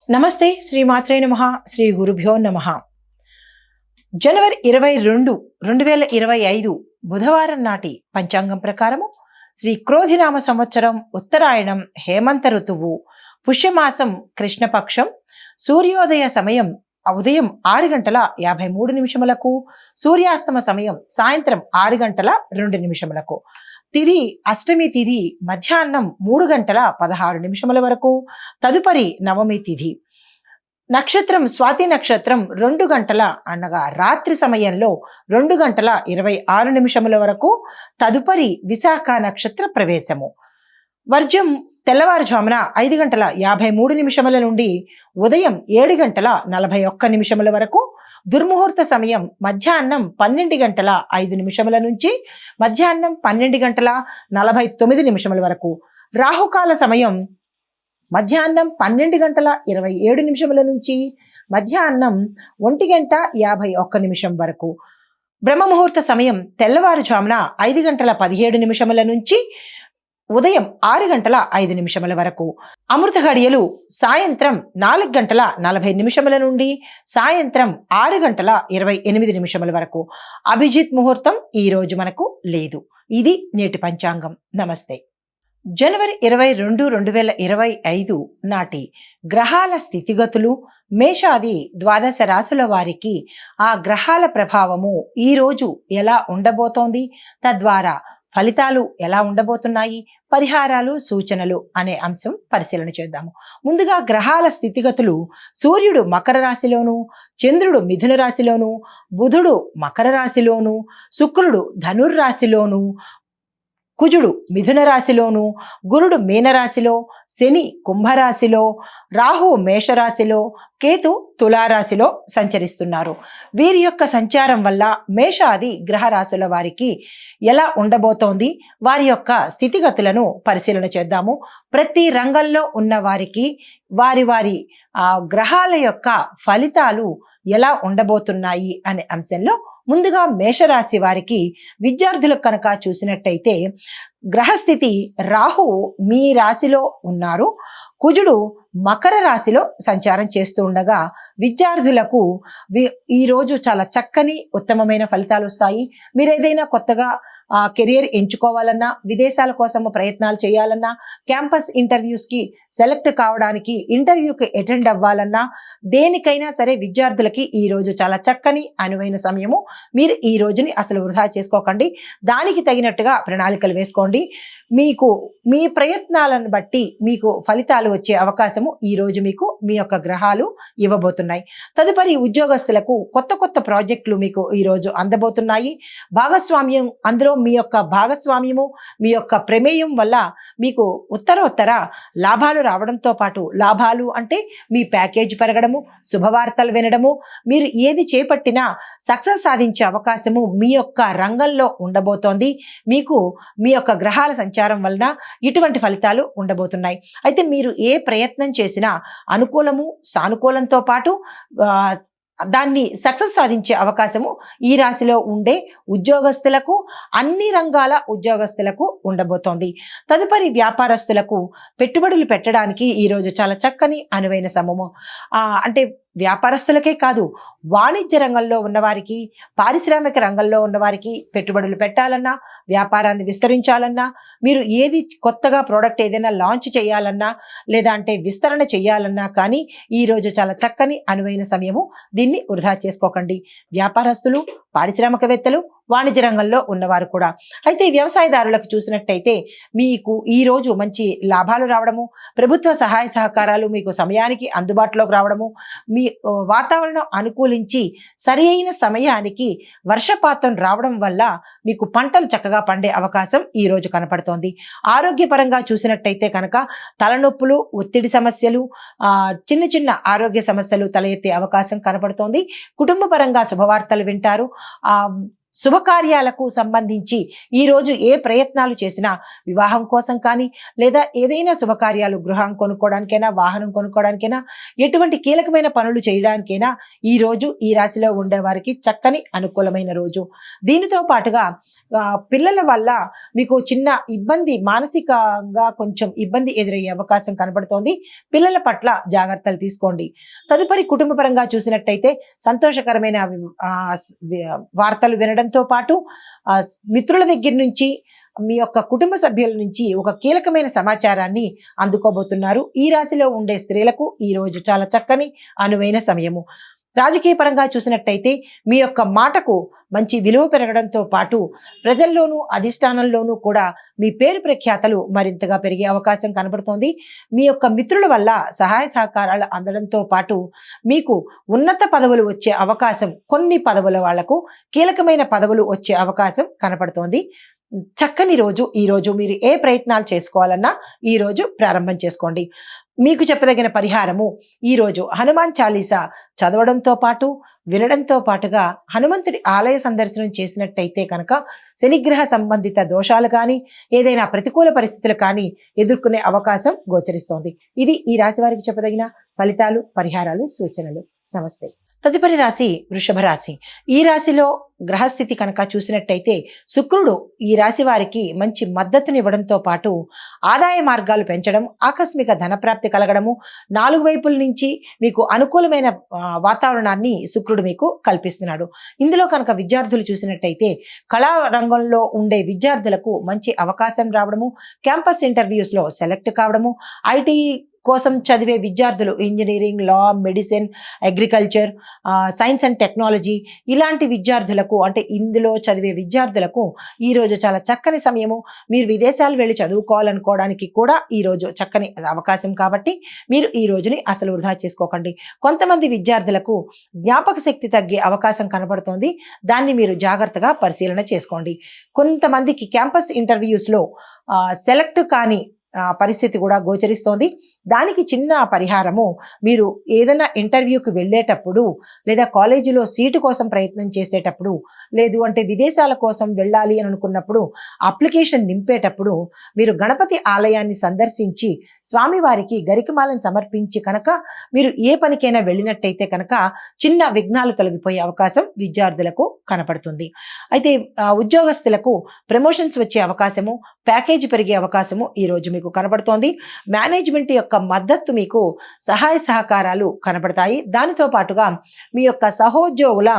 నమస్తే శ్రీమాత్రే నమః శ్రీ గురుభ్యో నమః. జనవరి 22, 2025 బుధవారం నాటి పంచాంగం ప్రకారము శ్రీ క్రోధినామ సంవత్సరం ఉత్తరాయణం హేమంత ఋతువు పుష్యమాసం కృష్ణపక్షం సూర్యోదయ సమయం ఉదయం 6:53 సూర్యాస్తమ సమయం సాయంత్రం 6:02 తిథి అష్టమి తిథి మధ్యాహ్నం 3:16 వరకు. తదుపరి నవమి తిథి. నక్షత్రం స్వాతి నక్షత్రం 2 గంటల అనగా రాత్రి సమయంలో 2:26 వరకు. తదుపరి విశాఖ నక్షత్ర ప్రవేశము. వర్జం తెల్లవారుజామున 5:53 నుండి ఉదయం 7:41 వరకు. దుర్ముహూర్త సమయం మధ్యాహ్నం 12:05 నుంచి మధ్యాహ్నం 12:49 వరకు. రాహుకాల సమయం మధ్యాహ్నం 12:27 నుంచి మధ్యాహ్నం 1:51 వరకు. బ్రహ్మముహూర్త సమయం తెల్లవారుజామున 5:17 నుంచి ఉదయం 6:05 వరకు. అమృత ఘడియలు సాయంత్రం 4:40 నుండి సాయంత్రం 6:28 వరకు. అభిజిత్ ముహూర్తం ఈ రోజు మనకు లేదు. ఇది నేటి పంచాంగం. నమస్తే. జనవరి 22, 2025 నాటి గ్రహాల స్థితిగతులు, మేషాది ద్వాదశ రాశుల వారికి ఆ గ్రహాల ప్రభావము ఈ రోజు ఎలా ఉండబోతోంది, తద్వారా ఫలితాలు ఎలా ఉండబోతున్నాయి, పరిహారాలు, సూచనలు అనే అంశం పరిశీలన చేద్దాము. ముందుగా గ్రహాల స్థితిగతులు. సూర్యుడు మకర రాశిలోను, చంద్రుడు మిథున రాశిలోను, బుధుడు మకర రాశిలోను, శుక్రుడు ధనుర్రాశిలోను, కుజుడు మిథున రాశిలోను, గురుడు మీనరాశిలో, శని కుంభరాశిలో, రాహు మేషరాశిలో, కేతు తులారాశిలో సంచరిస్తున్నారు. వీరి యొక్క సంచారం వల్ల మేషాది గ్రహ రాశుల వారికి ఎలా ఉండబోతోంది, వారి యొక్క స్థితిగతులను పరిశీలన చేద్దాము. ప్రతి రంగంలో ఉన్న వారికి వారి వారి గ్రహాల యొక్క ఫలితాలు ఎలా ఉండబోతున్నాయి అనే అంశంలో ముందుగా మేషరాశి వారికి విద్యార్థులకు కనుక చూసినట్టయితే గ్రహస్థితి రాహు మీ రాశిలో ఉన్నారు, కుజుడు మకర రాశిలో సంచారం చేస్తూ ఉండగా విద్యార్థులకు ఈరోజు చాలా చక్కని ఉత్తమమైన ఫలితాలు వస్తాయి. మీరు ఏదైనా కొత్తగా కెరియర్ ఎంచుకోవాలన్నా, విదేశాల కోసము ప్రయత్నాలు చేయాలన్నా, క్యాంపస్ ఇంటర్వ్యూస్కి సెలెక్ట్ కావడానికి ఇంటర్వ్యూకి అటెండ్ అవ్వాలన్నా, దేనికైనా సరే విద్యార్థులకి ఈరోజు చాలా చక్కని అనువైన సమయము. మీరు ఈ రోజుని అసలు వృధా చేసుకోకండి. దానికి తగినట్టుగా ప్రణాళికలు వేసుకోండి. మీకు మీ ప్రయత్నాలను బట్టి మీకు ఫలితాలు వచ్చే అవకాశము ఈ రోజు మీకు మీ యొక్క గ్రహాలు ఇవ్వబోతున్నాయి. తదుపరి ఉద్యోగస్తులకు కొత్త కొత్త ప్రాజెక్టులు మీకు ఈరోజు అందబోతున్నాయి. భాగస్వామ్యం, అందులో మీ యొక్క భాగస్వామ్యము, మీ యొక్క ప్రమేయం వల్ల మీకు ఉత్తరోత్తర లాభాలు రావడంతో పాటు, లాభాలు అంటే మీ ప్యాకేజ్ పెరగడము, శుభవార్తలు వినడము, మీరు ఏది చేపట్టినా సక్సెస్ సాధించే అవకాశము మీ యొక్క రంగంలో ఉండబోతోంది. మీకు మీ యొక్క గ్రహాల సంచారం వలన ఇటువంటి ఫలితాలు ఉండబోతున్నాయి. అయితే మీరు ఏ ప్రయత్నం చేసినా అనుకూలము, సానుకూలంతో పాటు దాన్ని సక్సెస్ సాధించే అవకాశము ఈ రాశిలో ఉండే ఉద్యోగస్తులకు, అన్ని రంగాల ఉద్యోగస్తులకు ఉండబోతోంది. తదుపరి వ్యాపారస్తులకు పెట్టుబడులు పెట్టడానికి ఈరోజు చాలా చక్కని అనువైన సమయము. అంటే వ్యాపారస్తులకే కాదు, వాణిజ్య రంగంలో ఉన్నవారికి, పారిశ్రామిక రంగంలో ఉన్నవారికి పెట్టుబడులు పెట్టాలన్నా, వ్యాపారాన్ని విస్తరించాలన్నా, మీరు ఏది కొత్తగా ప్రోడక్ట్ ఏదైనా లాంచ్ చేయాలన్నా, లేదా అంటే విస్తరణ చేయాలన్నా కానీ ఈరోజు చాలా చక్కని అనువైన సమయము. దీన్ని వృధా చేసుకోకండి. వ్యాపారస్తులు, పారిశ్రామికవేత్తలు, వాణిజ్య రంగంలో ఉన్నవారు కూడా. అయితే వ్యవసాయదారులకు చూసినట్టయితే మీకు ఈరోజు మంచి లాభాలు రావడము, ప్రభుత్వ సహాయ సహకారాలు మీకు సమయానికి అందుబాటులోకి రావడము, మీ వాతావరణం అనుకూలించి సరి అయిన సమయానికి వర్షపాతం రావడం వల్ల మీకు పంటలు చక్కగా పండే అవకాశం ఈ రోజు కనపడుతోంది. ఆరోగ్యపరంగా చూసినట్టయితే కనుక తలనొప్పులు, ఒత్తిడి సమస్యలు, చిన్న చిన్న ఆరోగ్య సమస్యలు తల ఎత్తే అవకాశం కనపడుతోంది. కుటుంబ పరంగా శుభవార్తలు వింటారు. శుభకార్యాలకు సంబంధించి ఈరోజు ఏ ప్రయత్నాలు చేసినా వివాహం కోసం కానీ లేదా ఏదైనా శుభకార్యాలు గృహం కొనుక్కోవడానికైనా వాహనం కొనుక్కోవడానికైనా ఎటువంటి కీలకమైన పనులు చేయడానికైనా ఈరోజు ఈ రాశిలో ఉండే వారికి చక్కని అనుకూలమైన రోజు. దీనితో పాటుగా పిల్లల వల్ల మీకు చిన్న ఇబ్బంది, మానసికంగా కొంచెం ఇబ్బంది ఎదురయ్యే అవకాశం కనబడుతోంది. పిల్లల పట్ల జాగ్రత్తలు తీసుకోండి. తదుపరి కుటుంబపరంగా చూసినట్టయితే సంతోషకరమైన వార్తలు వినడంతో పాటు మిత్రుల దగ్గర నుంచి, మీ యొక్క కుటుంబ సభ్యుల నుంచి ఒక కీలకమైన సమాచారాన్ని అందుకోబోతున్నారు. ఈ రాశిలో ఉండే స్త్రీలకు ఈ రోజు చాలా చక్కని అనువైన సమయము. రాజకీయ పరంగా చూసినట్టయితే మీ యొక్క మాటకు మంచి విలువ పెరగడంతో పాటు ప్రజల్లోనూ అధిష్టానంలోనూ కూడా మీ పేరు ప్రఖ్యాతలు మరింతగా పెరిగే అవకాశం కనబడుతోంది. మీ యొక్క మిత్రుల వల్ల సహాయ సహకారాలు అందడంతో పాటు మీకు ఉన్నత పదవులు వచ్చే అవకాశం, కొన్ని పదవుల వాళ్లకు కీలకమైన పదవులు వచ్చే అవకాశం కనపడుతోంది. చక్కని రోజు ఈ రోజు. మీరు ఏ ప్రయత్నాలు చేసుకోవాలన్నా ఈ రోజు ప్రారంభం చేసుకోండి. మీకు చెప్పదగిన పరిహారము ఈరోజు హనుమాన్ చాలీసా చదవడంతో పాటు వినడంతో పాటుగా హనుమంతుడి ఆలయ సందర్శనం చేసినట్టయితే కనుక శనిగ్రహ సంబంధిత దోషాలు కానీ ఏదైనా ప్రతికూల పరిస్థితులు కానీ ఎదుర్కొనే అవకాశం గోచరిస్తోంది. ఇది ఈ రాశి వారికి చెప్పదగిన ఫలితాలు, పరిహారాలు, సూచనలు. నమస్తే. తదుపరి రాశి వృషభ రాశి. ఈ రాశిలో గ్రహస్థితి కనుక చూసినట్టయితే శుక్రుడు ఈ రాశి వారికి మంచి మద్దతునివ్వడంతో పాటు ఆదాయ మార్గాలు పెంచడం, ఆకస్మిక ధనప్రాప్తి కలగడము, 4 వైపుల నుంచి మీకు అనుకూలమైన వాతావరణాన్ని శుక్రుడు మీకు కల్పిస్తున్నాడు. ఇందులో కనుక విద్యార్థులు చూసినట్టయితే కళా రంగంలో ఉండే విద్యార్థులకు మంచి అవకాశం రావడము, క్యాంపస్ ఇంటర్వ్యూస్లో సెలెక్ట్ కావడము, ఐటీ కోసం చదివే విద్యార్థులు engineering, law, medicine, agriculture, science and technology ఇలాంటి విద్యార్థులకు, అంటే ఇందులో చదివే విద్యార్థులకు ఈరోజు చాలా చక్కని సమయము. మీరు విదేశాలు వెళ్ళి చదువుకోవాలనుకోవడానికి కూడా ఈరోజు చక్కని అవకాశం కాబట్టి మీరు ఈ రోజుని అసలు వృధా చేసుకోకండి. కొంతమంది విద్యార్థులకు జ్ఞాపక శక్తి తగ్గే అవకాశం కనబడుతోంది. దాన్ని మీరు జాగ్రత్తగా పరిశీలన చేసుకోండి. కొంతమందికి క్యాంపస్ ఇంటర్వ్యూస్లో సెలెక్ట్ కాని పరిస్థితి కూడా గోచరిస్తోంది. దానికి చిన్న పరిహారము, మీరు ఏదైనా ఇంటర్వ్యూకి వెళ్ళేటప్పుడు లేదా కాలేజీలో సీటు కోసం ప్రయత్నం చేసేటప్పుడు, లేదు అంటే విదేశాల కోసం వెళ్ళాలి అని అనుకున్నప్పుడు అప్లికేషన్ నింపేటప్పుడు మీరు గణపతి ఆలయాన్ని సందర్శించి స్వామివారికి గరికమాలను సమర్పించి కనుక మీరు ఏ పనికైనా వెళ్ళినట్టయితే కనుక చిన్న విఘ్నాలు తొలగిపోయే అవకాశం విద్యార్థులకు కనపడుతుంది. అయితే ఉద్యోగస్తులకు ప్రమోషన్స్ వచ్చే అవకాశము, ప్యాకేజీ పెరిగే అవకాశము ఈరోజు మీకు కనబడుతోంది. మేనేజ్మెంట్ యొక్క మద్దతు మీకు సహాయ సహకారాలు కనబడతాయి. దానితో పాటుగా మీ యొక్క సహోద్యోగుల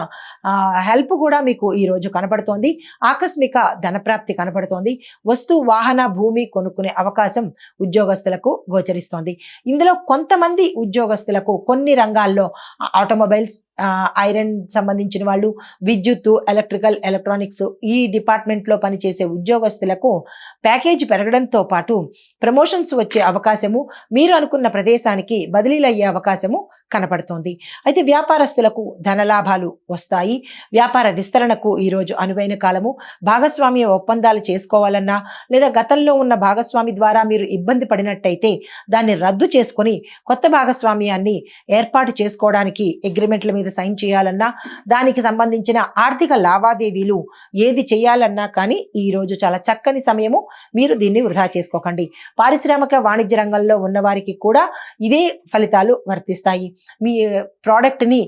హెల్ప్ కూడా మీకు ఈరోజు కనబడుతోంది. ఆకస్మిక ధనప్రాప్తి కనబడుతోంది. వస్తు, వాహన, భూమి కొనుక్కునే అవకాశం ఉద్యోగస్తులకు గోచరిస్తోంది. ఇందులో కొంతమంది ఉద్యోగస్తులకు కొన్ని రంగాల్లో ఆటోమొబైల్స్, ఐరన్ సంబంధించిన వాళ్ళు, విద్యుత్తు, ఎలక్ట్రికల్, ఎలక్ట్రానిక్స్ ఈ డిపార్ట్మెంట్లో పనిచేసే ఉద్యోగస్తులకు ప్యాకేజీ పెరగడంతో పాటు ప్రమోషన్స్ వచ్చే అవకాశము, మీరు అనుకున్న ప్రదేశానికి బదిలీలు అయ్యే అవకాశము కనపడుతోంది. అయితే వ్యాపారస్తులకు ధనలాభాలు వస్తాయి. వ్యాపార విస్తరణకు ఈరోజు అనువైన కాలము. భాగస్వామ్య ఒప్పందాలు చేసుకోవాలన్నా లేదా గతంలో ఉన్న భాగస్వామి ద్వారా మీరు ఇబ్బంది పడినట్టయితే దాన్ని రద్దు చేసుకొని కొత్త భాగస్వామ్యాన్ని ఏర్పాటు చేసుకోవడానికి అగ్రిమెంట్ల మీద సైన్ చేయాలన్నా, దానికి సంబంధించిన ఆర్థిక లావాదేవీలు ఏది చేయాలన్నా కానీ ఈరోజు చాలా చక్కని సమయము. మీరు దీన్ని వృధా చేసుకోకండి. పారిశ్రామిక వాణిజ్య రంగంలో ఉన్న వారికి కూడా ఇదే ఫలితాలు వర్తిస్తాయి. మీ ప్రోడక్ట్ని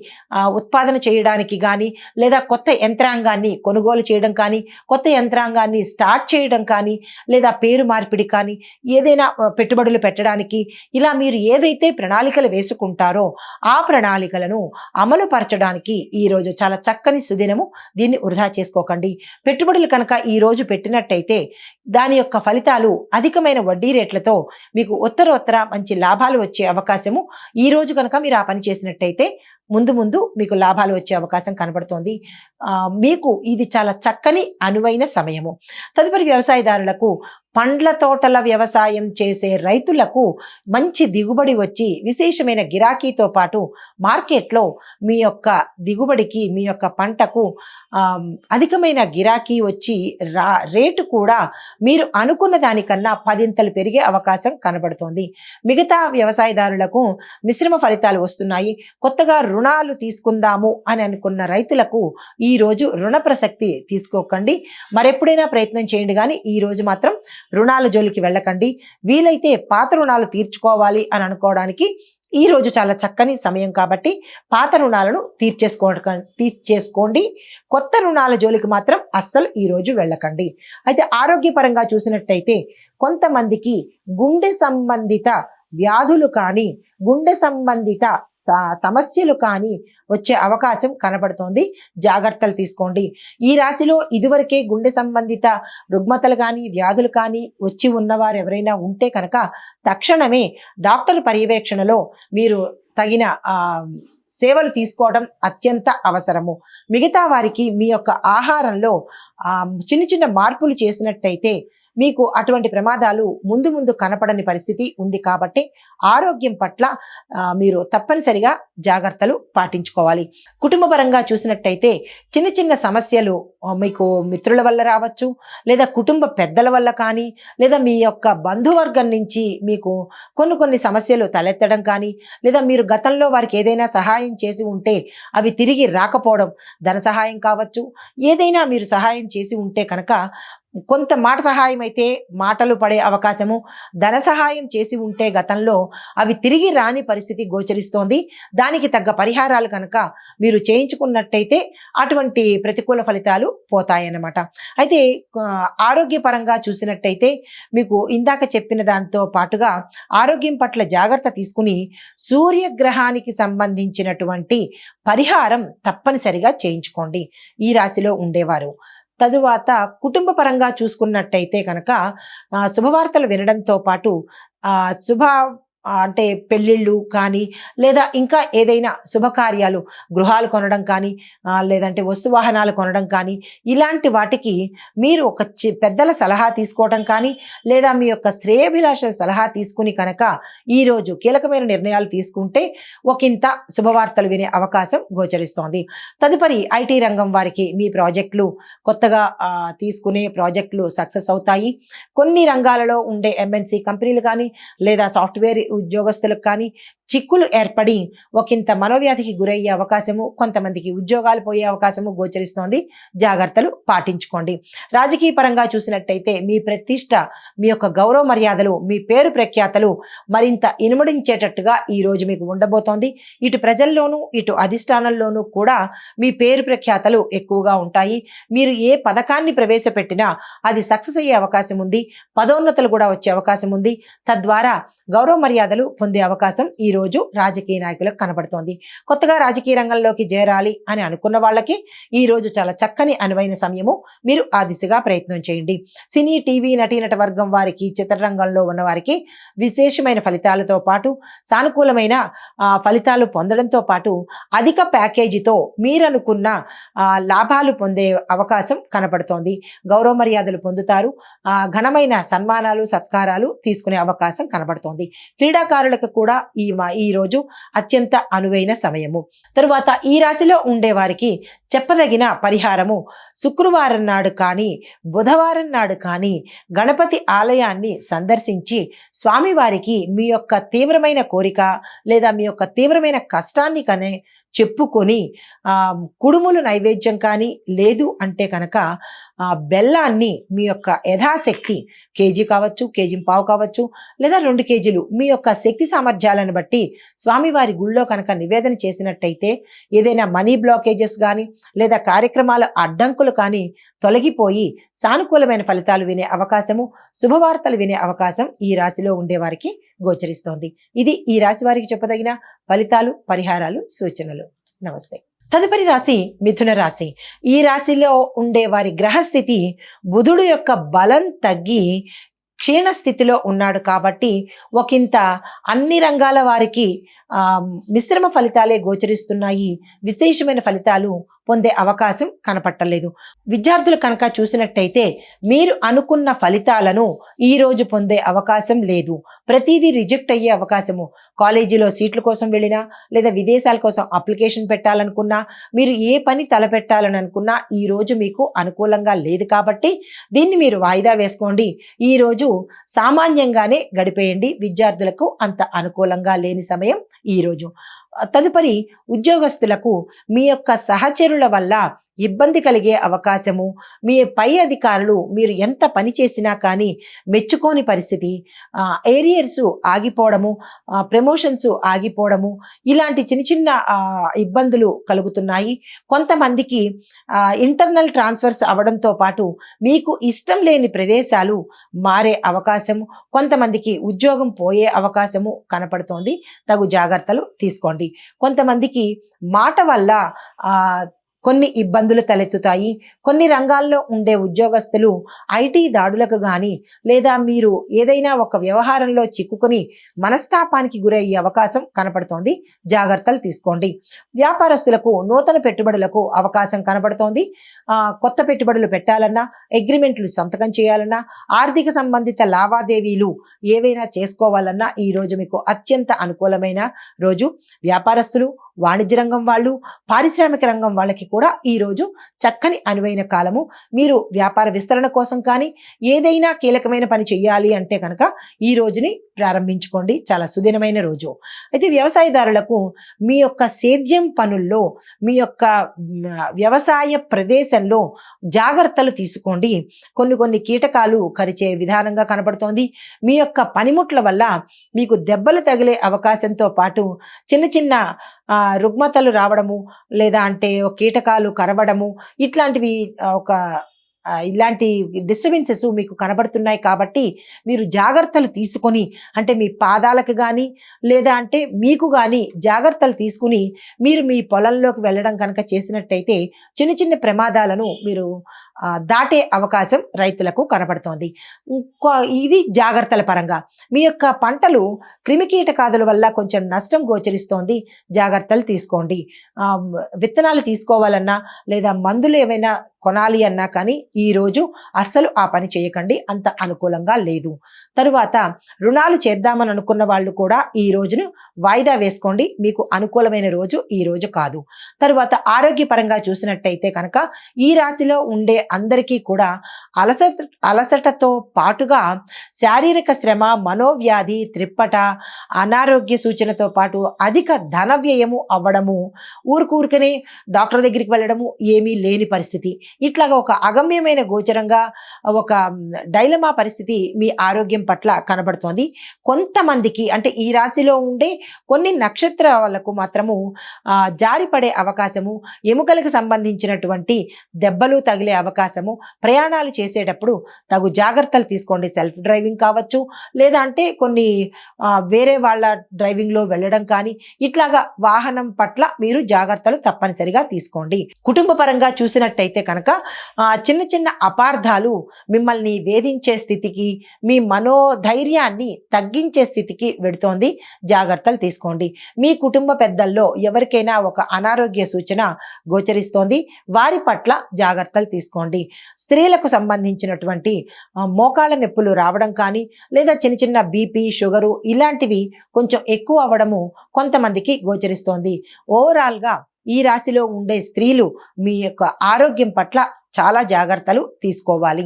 ఉత్పాదన చేయడానికి కానీ లేదా కొత్త యంత్రాంగాన్ని కొనుగోలు చేయడం కానీ, కొత్త యంత్రాంగాన్ని స్టార్ట్ చేయడం కానీ, లేదా పేరు మార్పిడి కానీ, ఏదైనా పెట్టుబడులు పెట్టడానికి, ఇలా మీరు ఏదైతే ప్రణాళికలు వేసుకుంటారో ఆ ప్రణాళికలను అమలు పరచడానికి ఈరోజు చాలా చక్కని సుదినము. దీన్ని వృధా చేసుకోకండి. పెట్టుబడులు కనుక ఈరోజు పెట్టినట్టయితే దాని యొక్క ఫలితాలు అధికమైన వడ్డీ రేట్లతో మీకు ఉత్తరోత్తర మంచి లాభాలు వచ్చే అవకాశము. ఈ రోజు కనుక మీరు ఆ పని చేసినట్టయితే ముందు ముందు మీకు లాభాలు వచ్చే అవకాశం కనబడుతోంది. మీకు ఇది చాలా చక్కని అనువైన సమయము. తదుపరి వ్యవసాయదారులకు, పండ్ల తోటల వ్యవసాయం చేసే రైతులకు మంచి దిగుబడి వచ్చి విశేషమైన గిరాకీతో పాటు మార్కెట్లో మీ యొక్క దిగుబడికి, మీ యొక్క పంటకు అధికమైన గిరాకీ వచ్చి రేటు కూడా మీరు అనుకున్న దానికన్నా 10 పెరిగే అవకాశం కనబడుతోంది. మిగతా వ్యవసాయదారులకు మిశ్రమ ఫలితాలు వస్తున్నాయి. కొత్తగా రుణాలు తీసుకుందాము అని అనుకున్న రైతులకు ఈరోజు రుణ ప్రసక్తి తీసుకోకండి. మరెప్పుడైనా ప్రయత్నం చేయండి, కానీ ఈరోజు మాత్రం రుణాల జోలికి వెళ్ళకండి. వీలైతే పాత రుణాలు తీర్చుకోవాలి అని అనుకోవడానికి ఈ రోజు చాలా చక్కని సమయం కాబట్టి పాత రుణాలను తీర్చేసుకోండి. కొత్త రుణాల జోలికి మాత్రం అస్సలు ఈ రోజు వెళ్ళకండి. అయితే ఆరోగ్యపరంగా చూసినట్టయితే కొంతమందికి గుండె సంబంధిత వ్యాధులు కానీ గుండె సంబంధిత సమస్యలు కానీ వచ్చే అవకాశం కనబడుతోంది. జాగ్రత్తలు తీసుకోండి. ఈ రాశిలో ఇదివరకే గుండె సంబంధిత రుగ్మతలు కానీ వ్యాధులు కానీ వచ్చి ఉన్నవారు ఎవరైనా ఉంటే కనుక తక్షణమే డాక్టర్ పర్యవేక్షణలో మీరు తగిన సేవలు తీసుకోవడం అత్యంత అవసరము. మిగతా వారికి మీ యొక్క ఆహారంలో చిన్న చిన్న మార్పులు చేసినట్టయితే మీకు అటువంటి ప్రమాదాలు ముందు ముందు కనపడని పరిస్థితి ఉంది కాబట్టి ఆరోగ్యం పట్ల మీరు తప్పనిసరిగా జాగ్రత్తలు పాటించుకోవాలి. కుటుంబపరంగా చూసినట్టయితే చిన్న చిన్న సమస్యలు మీకు మిత్రుల వల్ల రావచ్చు, లేదా కుటుంబ పెద్దల వల్ల కానీ, లేదా మీ యొక్క బంధువర్గం నుంచి మీకు కొన్ని సమస్యలు తలెత్తడం కానీ, లేదా మీరు గతంలో వారికి ఏదైనా సహాయం చేసి ఉంటే అవి తిరిగి రాకపోవడం, ధన సహాయం కావచ్చు, ఏదైనా మీరు సహాయం చేసి ఉంటే కనుక కొంత మాట సహాయం అయితే మాటలు పడే అవకాశము, ధన సహాయం చేసి ఉంటే గతంలో అవి తిరిగి రాని పరిస్థితి గోచరిస్తోంది. దానికి తగ్గ పరిహారాలు కనుక మీరు చేయించుకున్నట్టయితే అటువంటి ప్రతికూల ఫలితాలు పోతాయన్నమాట. అయితే ఆరోగ్యపరంగా చూసినట్టయితే మీకు ఇందాక చెప్పిన దాంతో పాటుగా ఆరోగ్యం పట్ల జాగ్రత్త తీసుకుని సూర్యగ్రహానికి సంబంధించినటువంటి పరిహారం తప్పనిసరిగా చేయించుకోండి ఈ రాశిలో ఉండేవారు. తరువాత కుటుంబ పరంగా చూసుకున్నట్టయితే కనుక శుభవార్తలు వినడంతో పాటు అంటే పెళ్ళిళ్ళు కానీ, లేదా ఇంకా ఏదైనా శుభకార్యాలు గృహాలు కొనడం కానీ, లేదంటే వస్తువాహనాలు కొనడం కానీ, ఇలాంటి వాటికి మీరు ఒక పెద్దల సలహా తీసుకోవడం కానీ, లేదా మీ యొక్క శ్రేయభిలాషల సలహా తీసుకుని కనుక ఈరోజు కీలకమైన నిర్ణయాలు తీసుకుంటే ఒకంత శుభవార్తలు వినే అవకాశం గోచరిస్తోంది. తదుపరి ఐటీ రంగం వారికి మీ ప్రాజెక్టులు కొత్తగా తీసుకునే ప్రాజెక్టులు సక్సెస్ అవుతాయి. కొన్ని రంగాలలో ఉండే ఎంఎన్సి కంపెనీలు కానీ, లేదా సాఫ్ట్వేర్ ఉద్యోగస్తులకు కానీ చిక్కులు ఏర్పడి ఒకంత మనోవ్యాధికి గురయ్యే అవకాశము, కొంతమందికి ఉద్యోగాలు పోయే అవకాశము గోచరిస్తోంది. జాగ్రత్తలు పాటించుకోండి. రాజకీయ పరంగా చూసినట్టయితే మీ ప్రతిష్ట, మీ యొక్క గౌరవ మర్యాదలు, మీ పేరు ప్రఖ్యాతలు మరింత ఇనుమడించేటట్టుగా ఈ రోజు మీకు ఉండబోతోంది. ఇటు ప్రజల్లోనూ ఇటు అధిష్టానంలోనూ కూడా మీ పేరు ప్రఖ్యాతలు ఎక్కువగా ఉంటాయి. మీరు ఏ పథకాన్ని ప్రవేశపెట్టినా అది సక్సెస్ అయ్యే అవకాశం ఉంది. పదోన్నతులు కూడా వచ్చే అవకాశం ఉంది. తద్వారా గౌరవ మర్యాదలు పొందే అవకాశం ఈ రోజు రాజకీయ నాయకులకు కనబడుతోంది. కొత్తగా రాజకీయ రంగంలోకి చేరాలి అని అనుకున్న వాళ్ళకి ఈ రోజు చాలా చక్కని అనువైన సమయము. మీరు ఆ దిశగా ప్రయత్నం చేయండి. సినీ, టీవీ నటీనట వర్గం వారికి, చిత్రరంగంలో ఉన్న వారికి విశేషమైన ఫలితాలతో పాటు సానుకూలమైన ఫలితాలు పొందడంతో పాటు అధిక ప్యాకేజీతో మీరనుకున్న లాభాలు పొందే అవకాశం కనబడుతోంది. గౌరవ మర్యాదలు పొందుతారు. ఘనమైన సన్మానాలు, సత్కారాలు తీసుకునే అవకాశం కనబడుతోంది. క్రీడాకారులకు కూడా ఈ రోజు అత్యంత అనువైన సమయము. తరువాత ఈ రాశిలో ఉండే వారికి చెప్పదగిన పరిహారము, శుక్రవారం నాడు కానీ బుధవారం నాడు కానీ గణపతి ఆలయాన్ని సందర్శించి స్వామివారికి మీ యొక్క తీవ్రమైన కోరిక లేదా మీ యొక్క తీవ్రమైన కష్టాన్ని కానీ చెప్పుకొని కుడుములు నైవేద్యం కానీ, లేదు అంటే కనుక బెల్లాన్ని మీ యొక్క యథాశక్తి కేజీ కావచ్చు, కేజీ పావు కావచ్చు, లేదా 2 కేజీలు మీ యొక్క శక్తి సామర్థ్యాలను బట్టి స్వామివారి గుళ్ళో కనుక నివేదన చేసినట్టయితే ఏదైనా మనీ బ్లాకేజెస్ కానీ, లేదా కార్యక్రమాల అడ్డంకులు కానీ తొలగిపోయి సానుకూలమైన ఫలితాలు వినే అవకాశము, శుభవార్తలు వినే అవకాశం ఈ రాశిలో ఉండే వారికి గోచరిస్తోంది. ఇది ఈ రాశి వారికి చెప్పదగిన ఫలితాలు, పరిహారాలు, సూచనలు. నమస్తే. తదుపరి రాశి మిథున రాశి. ఈ రాశిలో ఉండే వారి గ్రహస్థితి బుధుడు యొక్క బలం తగ్గి క్షీణ స్థితిలో ఉన్నాడు కాబట్టి ఒకంత అన్ని రంగాల వారికి మిశ్రమ ఫలితాలే గోచరిస్తున్నాయి. విశేషమైన ఫలితాలు పొందే అవకాశం కనపట్టలేదు. విద్యార్థులు కనుక చూసినట్టయితే మీరు అనుకున్న ఫలితాలను ఈ రోజు పొందే అవకాశం లేదు. ప్రతిదీ రిజెక్ట్ అయ్యే అవకాశము. కాలేజీలో సీట్ల కోసం వెళ్ళినా, లేదా విదేశాల కోసం అప్లికేషన్ పెట్టాలనుకున్నా, మీరు ఏ పని తలపెట్టాలని అనుకున్నా ఈ రోజు మీకు అనుకూలంగా లేదు కాబట్టి దీన్ని మీరు వాయిదా వేసుకోండి. ఈ రోజు సామాన్యంగానే గడిపేయండి. విద్యార్థులకు అంత అనుకూలంగా లేని సమయం ఈ రోజు. తదుపరి ఉద్యోగస్తులకు మీ యొక్క సహచరుల వల్ల ఇబ్బంది కలిగే అవకాశము, మీ పై అధికారులు మీరు ఎంత పని చేసినా కానీ మెచ్చుకోని పరిస్థితి, ఏరియర్స్ ఆగిపోవడము, ప్రమోషన్స్ ఆగిపోవడము, ఇలాంటి చిన్న చిన్న ఇబ్బందులు కలుగుతున్నాయి. కొంతమందికి ఇంటర్నల్ ట్రాన్స్ఫర్స్ అవ్వడంతో పాటు మీకు ఇష్టం లేని ప్రదేశాలు మారే అవకాశము, కొంతమందికి ఉద్యోగం పోయే అవకాశము కనపడుతోంది. తగు జాగ్రత్తలు తీసుకోండి. కొంతమందికి మాట వల్ల కొన్ని ఇబ్బందులు తలెత్తుతాయి. కొన్ని రంగాల్లో ఉండే ఉద్యోగస్తులు ఐటీ దాడులకు కానీ లేదా మీరు ఏదైనా ఒక వ్యవహారంలో చిక్కుకొని మనస్తాపానికి గురయ్యే అవకాశం కనపడుతోంది. జాగ్రత్తలు తీసుకోండి. వ్యాపారస్తులకు నూతన పెట్టుబడులకు అవకాశం కనపడుతోంది. కొత్త పెట్టుబడులు పెట్టాలన్నా, అగ్రిమెంట్లు సంతకం చేయాలన్నా, ఆర్థిక సంబంధిత లావాదేవీలు ఏవైనా చేసుకోవాలన్నా ఈ రోజు మీకు అత్యంత అనుకూలమైన రోజు. వ్యాపారస్తులు, వాణిజ్య రంగం వాళ్ళు, పారిశ్రామిక రంగం వాళ్ళకి కూడా ఈరోజు చక్కని అనువైన కాలము. మీరు వ్యాపార విస్తరణ కోసం కానీ ఏదైనా కీలకమైన పని చేయాలి అంటే కనుక ఈ రోజుని ప్రారంభించుకోండి. చాలా సుదినమైన రోజు. అయితే వ్యవసాయదారులకు మీ యొక్క సేద్యం పనుల్లో, మీ యొక్క వ్యవసాయ ప్రదేశంలో జాగ్రత్తలు తీసుకోండి. కొన్ని కీటకాలు కరిచే విధానంగా కనబడుతోంది. మీ యొక్క పనిముట్ల వల్ల మీకు దెబ్బలు తగిలే అవకాశంతో పాటు చిన్న చిన్న రుగ్మతలు రావడము, లేదా అంటే కీటకాలు కరవడము, ఇట్లాంటివి ఇలాంటి డిస్టర్బెన్సెస్ మీకు కనబడుతున్నాయి. కాబట్టి మీరు జాగ్రత్తలు తీసుకొని, అంటే మీ పాదాలకు కానీ లేదా అంటే మీకు కానీ జాగ్రత్తలు తీసుకుని మీరు మీ పొలంలోకి వెళ్ళడం కనుక చేసినట్టయితే చిన్న చిన్న ప్రమాదాలను మీరు దాటే అవకాశం రైతులకు కనబడుతోంది. ఇది జాగ్రత్తల పరంగా. మీ యొక్క పంటలు క్రిమికీటకాదుల వల్ల కొంచెం నష్టం గోచరిస్తోంది. జాగ్రత్తలు తీసుకోండి. విత్తనాలు తీసుకోవాలన్నా లేదా మందులు ఏమైనా కొనాలి అన్నా కానీ ఈరోజు అస్సలు ఆ పని చేయకండి. అంత అనుకూలంగా లేదు. తరువాత రుణాలు చేద్దామని అనుకున్న వాళ్ళు కూడా ఈ రోజును వాయిదా వేసుకోండి. మీకు అనుకూలమైన రోజు ఈ రోజు కాదు. తరువాత ఆరోగ్యపరంగా చూసినట్టయితే కనుక ఈ రాశిలో ఉండే అందరికీ కూడా అలసటతో పాటుగా శారీరక శ్రమ, మనోవ్యాధి, త్రిప్పట, అనారోగ్య సూచనతో పాటు అధిక ధన వ్యయము అవ్వడము, ఊరికనే డాక్టర్ దగ్గరికి వెళ్ళడము ఏమీ లేని పరిస్థితి, ఇట్లాగా ఒక అగమ్యమైన గోచరంగా ఒక డైలమా పరిస్థితి మీ ఆరోగ్యం పట్ల కనబడుతోంది. కొంతమందికి అంటే ఈ రాశిలో ఉండే కొన్ని నక్షత్రాలకు మాత్రము జారిపడే అవకాశము, ఎముకలకు సంబంధించినటువంటి దెబ్బలు తగిలే అవకాశము, ప్రయాణాలు చేసేటప్పుడు తగు జాగ్రత్తలు తీసుకోండి. సెల్ఫ్ డ్రైవింగ్ కావచ్చు, లేదా అంటే కొన్ని వేరే వాళ్ళ డ్రైవింగ్లో వెళ్ళడం కానీ, ఇట్లాగా వాహనం పట్ల మీరు జాగ్రత్తలు తప్పనిసరిగా తీసుకోండి. కుటుంబ పరంగా చూసినట్టయితే కనుక చిన్న చిన్న అపార్థాలు మిమ్మల్ని వేధించే స్థితికి, మీ మనోధైర్యాన్ని తగ్గించే స్థితికి వెడుతోంది. జాగ్రత్తలు తీసుకోండి. మీ కుటుంబ పెద్దల్లో ఎవరికైనా ఒక అనారోగ్య సూచన గోచరిస్తోంది. వారి పట్ల జాగ్రత్తలు తీసుకోండి. స్త్రీలకు సంబంధించినటువంటి మోకాళ్ళ నొప్పులు రావడం కానీ లేదా చిన్న చిన్న బీపీ, షుగరు ఇలాంటివి కొంచెం ఎక్కువ అవ్వడము కొంతమందికి గోచరిస్తోంది. ఓవరాల్గా ఈ రాశిలో ఉండే స్త్రీలు మీ యొక్క ఆరోగ్యం పట్ల చాలా జాగ్రత్తలు తీసుకోవాలి.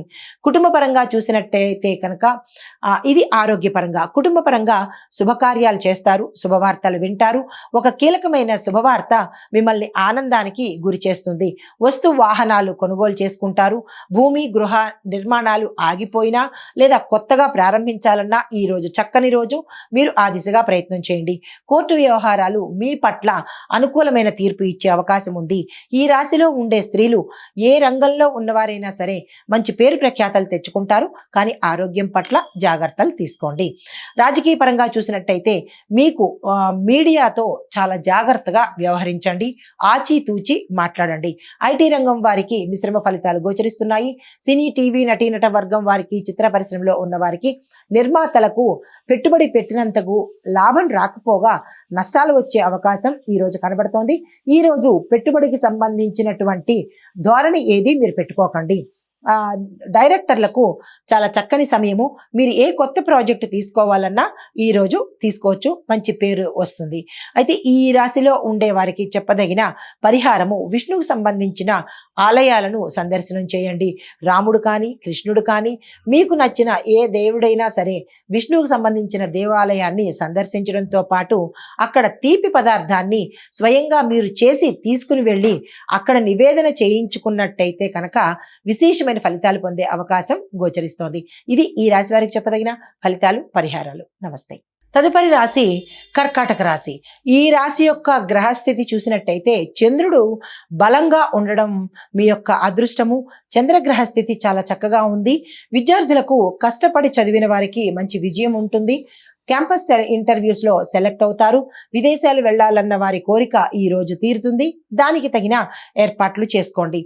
కుటుంబ పరంగా చూసినట్టయితే కనుక ఇది ఆరోగ్యపరంగా. కుటుంబ పరంగా శుభకార్యాలు చేస్తారు, శుభవార్తలు వింటారు. ఒక కీలకమైన శుభవార్త మిమ్మల్ని ఆనందానికి గురి చేస్తుంది. వస్తు వాహనాలు కొనుగోలు చేసుకుంటారు. భూమి, గృహ నిర్మాణాలు ఆగిపోయినా లేదా కొత్తగా ప్రారంభించాలన్నా ఈ రోజు చక్కని రోజు. మీరు ఆ దిశగా ప్రయత్నం చేయండి. కోర్టు వ్యవహారాలు మీ పట్ల అనుకూలమైన తీర్పు ఇచ్చే అవకాశం ఉంది. ఈ రాశిలో ఉండే స్త్రీలు ఏ రంగంలో ఉన్నవారైనా సరే మంచి పేరు ప్రఖ్యాతలు తెచ్చుకుంటారు. కానీ ఆరోగ్యం పట్ల జాగ్రత్తలు తీసుకోండి. రాజకీయ పరంగా చూసినట్టయితే మీకు మీడియాతో చాలా జాగ్రత్తగా వ్యవహరించండి. ఆచితూచి మాట్లాడండి. ఐటీ రంగం వారికి మిశ్రమ ఫలితాలు గోచరిస్తున్నాయి. సినీ, టీవీ నటీనట వర్గం వారికి, చిత్ర పరిశ్రమలో ఉన్న వారికి, నిర్మాతలకు పెట్టుబడి పెట్టినంతకు లాభం రాకపోగా నష్టాలు వచ్చే అవకాశం ఈ రోజు కనబడుతోంది. ఈ రోజు పెట్టుబడికి సంబంధించినటువంటి ధోరణి ఏది మీరు పెట్టుకోకండి. డైరెక్టర్లకు చాలా చక్కని సమయము. మీరు ఏ కొత్త ప్రాజెక్టు తీసుకోవాలన్నా ఈరోజు తీసుకోవచ్చు, మంచి పేరు వస్తుంది. అయితే ఈ రాశిలో ఉండే వారికి చెప్పదగిన పరిహారము, విష్ణువుకు సంబంధించిన ఆలయాలను సందర్శనం చేయండి. రాముడు కానీ, కృష్ణుడు కానీ, మీకు నచ్చిన ఏ దేవుడైనా సరే విష్ణువుకు సంబంధించిన దేవాలయాన్ని సందర్శించడంతో పాటు అక్కడ తీపి పదార్థాన్ని స్వయంగా మీరు చేసి తీసుకుని వెళ్ళి అక్కడ నివేదన చేయించుకున్నట్టయితే కనుక విశేషమైన ఫలితాలు పొందే అవకాశం గోచరిస్తోంది. ఇది ఈ రాశి వారికి చెప్పదగిన ఫలితాలు, పరిహారాలు. నమస్తే. తదుపరి రాశి కర్కాటక రాశి. ఈ రాశి యొక్క గ్రహస్థితి చూసినట్టయితే చంద్రుడు బలంగా ఉండడం మీ యొక్క అదృష్టము. చంద్రగ్రహ స్థితి చాలా చక్కగా ఉంది. విద్యార్థులకు కష్టపడి చదివిన వారికి మంచి విజయం ఉంటుంది. క్యాంపస్ ఇంటర్వ్యూస్లో సెలెక్ట్ అవుతారు. విదేశాలు వెళ్ళాలన్న వారి కోరిక ఈ రోజు తీరుతుంది. దానికి తగిన ఏర్పాట్లు చేసుకోండి.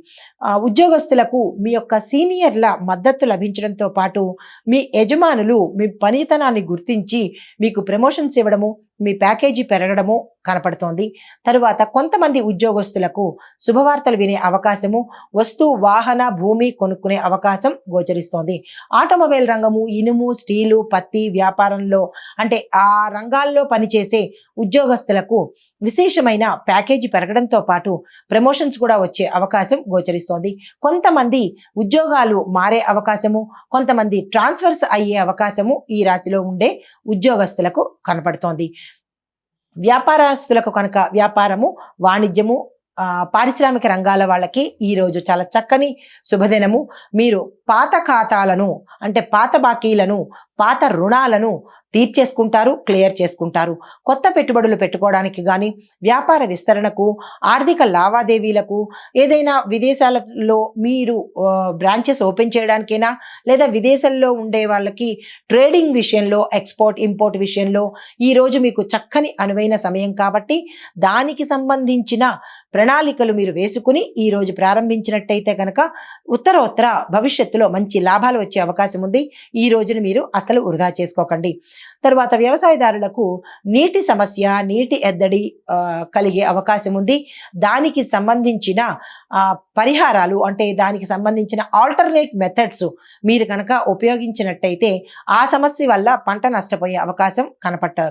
ఉద్యోగస్తులకు మీ యొక్క సీనియర్ల మద్దతు లభించడంతో పాటు మీ యజమానులు మీ పనితనాన్ని గుర్తించి మీకు ప్రమోషన్స్ ఇవ్వడము, మీ ప్యాకేజీ పెరగడము కనపడుతోంది. తరువాత కొంతమంది ఉద్యోగస్తులకు శుభవార్తలు వినే అవకాశము, వస్తు వాహన భూమి కొనుక్కునే అవకాశం గోచరిస్తోంది. ఆటోమొబైల్ రంగము, ఇనుము, స్టీలు, పత్తి వ్యాపారంలో అంటే ఆ రంగాల్లో పనిచేసే ఉద్యోగస్తులకు విశేషమైన ప్యాకేజీ పెరగడంతో పాటు ప్రమోషన్స్ కూడా వచ్చే అవకాశం గోచరిస్తోంది. కొంతమంది ఉద్యోగాలు మారే అవకాశము, కొంతమంది ట్రాన్స్ఫర్స్ అయ్యే అవకాశము ఈ రాశిలో ఉండే ఉద్యోగస్తులకు కనపడుతోంది. వ్యాపారస్తులకు కనుక వ్యాపారము, వాణిజ్యము, పారిశ్రామిక రంగాల వాళ్ళకి ఈరోజు చాలా చక్కని శుభదినము. మీరు పాత ఖాతాలను అంటే పాత బాకీలను, పాత రుణాలను తీర్చేసుకుంటారు, క్లియర్ చేసుకుంటారు. కొత్త పెట్టుబడులు పెట్టుకోవడానికి కానీ, వ్యాపార విస్తరణకు, ఆర్థిక లావాదేవీలకు, ఏదైనా విదేశాలలో మీరు బ్రాంచెస్ ఓపెన్ చేయడానికైనా, లేదా విదేశాల్లో ఉండే వాళ్ళకి ట్రేడింగ్ విషయంలో, ఎక్స్పోర్ట్ ఇంపోర్ట్ విషయంలో ఈరోజు మీకు చక్కని అనువైన సమయం కాబట్టి దానికి సంబంధించిన ప్రణాళికలు మీరు వేసుకుని ఈరోజు ప్రారంభించినట్టయితే కనుక ఉత్తరోత్తర భవిష్యత్తులో మంచి లాభాలు వచ్చే అవకాశం ఉంది. ఈ రోజును మీరు అసలు వృధా చేసుకోకండి. తరువాత వ్యవసాయదారులకు నీటి సమస్య, నీటి ఎద్దడి కలిగే అవకాశం ఉంది. దానికి సంబంధించిన పరిహారాలు అంటే దానికి సంబంధించిన ఆల్టర్నేట్ మెథడ్స్ మీరు కనుక ఉపయోగించినట్టయితే ఆ సమస్య వల్ల పంట నష్టపోయే అవకాశం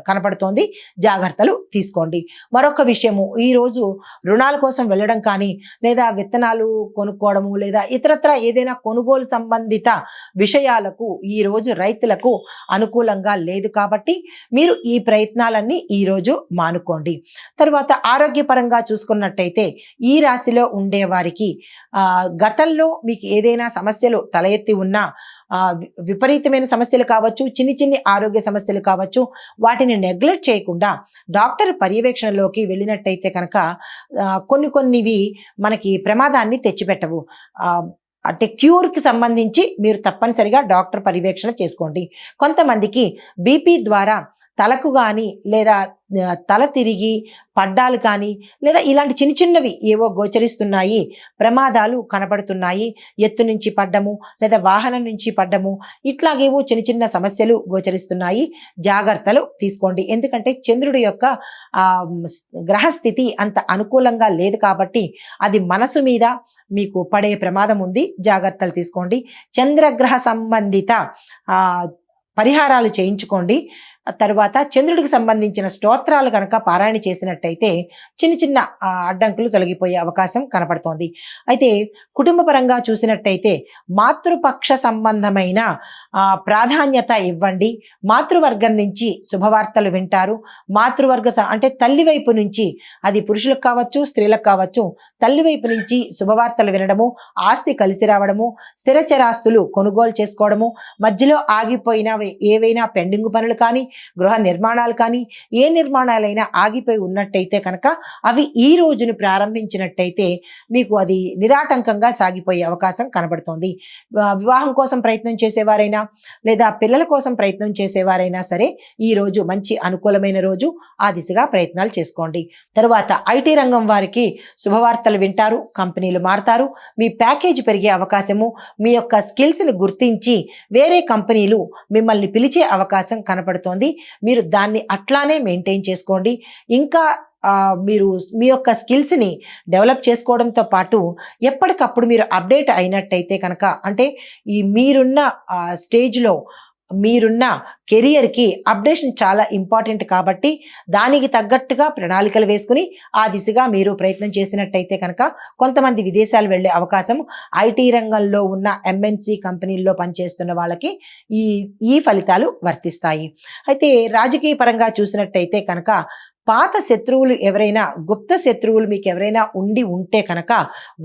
కనపడుతోంది. జాగ్రత్తలు తీసుకోండి. మరొక విషయము, ఈరోజు రుణాల కోసం వెళ్ళడం కానీ, లేదా విత్తనాలు కొనుక్కోవడము, లేదా ఇతరత్ర ఏదైనా కొనుగోలు సంబంధిత విషయాలకు ఈరోజు రైతులకు అనుకూలంగా లేదు కాబట్టి మీరు ఈ ప్రయత్నాలన్నీ ఈరోజు మానుకోండి. తర్వాత ఆరోగ్యపరంగా చూసుకున్నట్టయితే ఈ రాశిలో ఉండే వారికి గతంలో మీకు ఏదైనా సమస్యలు తల ఎత్తి ఉన్నా, విపరీతమైన సమస్యలు కావచ్చు, చిన్ని ఆరోగ్య సమస్యలు కావచ్చు, వాటిని నెగ్లెక్ట్ చేయకుండా డాక్టర్ పర్యవేక్షణలోకి వెళ్ళినట్టయితే కనుక కొన్నివి మనకి ప్రమాదాన్ని తెచ్చిపెట్టవు. అంటే క్యూర్కి సంబంధించి మీరు తప్పనిసరిగా డాక్టర్ పర్యవేక్షణ చేసుకోండి. కొంతమందికి బీపీ ద్వారా తలకు కానీ, లేదా తల తిరిగి పడ్డాలు కానీ, లేదా ఇలాంటి చిన్నవి ఏవో గోచరిస్తున్నాయి, ప్రమాదాలు కనపడుతున్నాయి. ఎత్తు నుంచి పడ్డము, లేదా వాహనం నుంచి పడ్డము, ఇట్లాగేవో చిన్న సమస్యలు గోచరిస్తున్నాయి. జాగ్రత్తలు తీసుకోండి. ఎందుకంటే చంద్రుడి యొక్క గ్రహస్థితి అంత అనుకూలంగా లేదు కాబట్టి అది మనసు మీద మీకు పడే ప్రమాదం ఉంది. జాగ్రత్తలు తీసుకోండి. చంద్రగ్రహ సంబంధిత పరిహారాలు చేయించుకోండి. తరువాత చంద్రుడికి సంబంధించిన స్తోత్రాలు కనుక పారాయణ చేసినట్టయితే చిన్న అడ్డంకులు తొలగిపోయే అవకాశం కనపడుతోంది. అయితే కుటుంబ పరంగా చూసినట్టయితే మాతృపక్ష సంబంధమైన ప్రాధాన్యత ఇవ్వండి. మాతృవర్గం నుంచి శుభవార్తలు వింటారు. మాతృవర్గ అంటే తల్లి వైపు నుంచి, అది పురుషులకు కావచ్చు, స్త్రీలకు కావచ్చు, తల్లి వైపు నుంచి శుభవార్తలు వినడము, ఆస్తి కలిసి రావడము, స్థిరచరాస్తులు కొనుగోలు చేసుకోవడము, మధ్యలో ఆగిపోయిన ఏవైనా పెండింగ్ పనులు కానీ, గృహ నిర్మాణాలు కానీ, ఏ నిర్మాణాలైనా ఆగిపోయి ఉన్నట్టయితే కనుక అవి ఈ రోజును ప్రారంభించినట్టయితే మీకు అది నిరాటంకంగా సాగిపోయే అవకాశం కనబడుతోంది. వివాహం కోసం ప్రయత్నం చేసేవారైనా, లేదా పిల్లల కోసం ప్రయత్నం చేసేవారైనా సరే ఈ రోజు మంచి అనుకూలమైన రోజు. ఆ దిశగా ప్రయత్నాలు చేసుకోండి. తరువాత ఐటీ రంగం వారికి శుభవార్తలు వింటారు, కంపెనీలు మారుతారు, మీ ప్యాకేజ్ పెరిగే అవకాశము, మీ యొక్క స్కిల్స్ని గుర్తించి వేరే కంపెనీలు మిమ్మల్ని పిలిచే అవకాశం కనపడుతోంది. ఉంటుంది. మీరు దాన్ని అట్లానే మెయింటైన్ చేసుకోండి. ఇంకా మీరు మీ యొక్క స్కిల్స్ని డెవలప్ చేసుకోవడంతో పాటు ఎప్పటికప్పుడు మీరు అప్డేట్ అయినట్టయితే కనుక, అంటే ఈ మీరున్న స్టేజ్లో మీరున్న కెరియర్కి అప్డేషన్ చాలా ఇంపార్టెంట్ కాబట్టి దానికి తగ్గట్టుగా ప్రణాళికలు వేసుకుని ఆ దిశగా మీరు ప్రయత్నం చేసినట్టయితే కనుక కొంతమంది విదేశాలు వెళ్ళే అవకాశం, ఐటీ రంగంలో ఉన్న ఎంఎన్సి కంపెనీల్లో పనిచేస్తున్న వాళ్ళకి ఈ ఈ ఫలితాలు వర్తిస్తాయి. అయితే రాజకీయ పరంగా చూసినట్టయితే కనుక పాత శత్రువులు ఎవరైనా, గుప్త శత్రువులు మీకు ఎవరైనా ఉంటే కనుక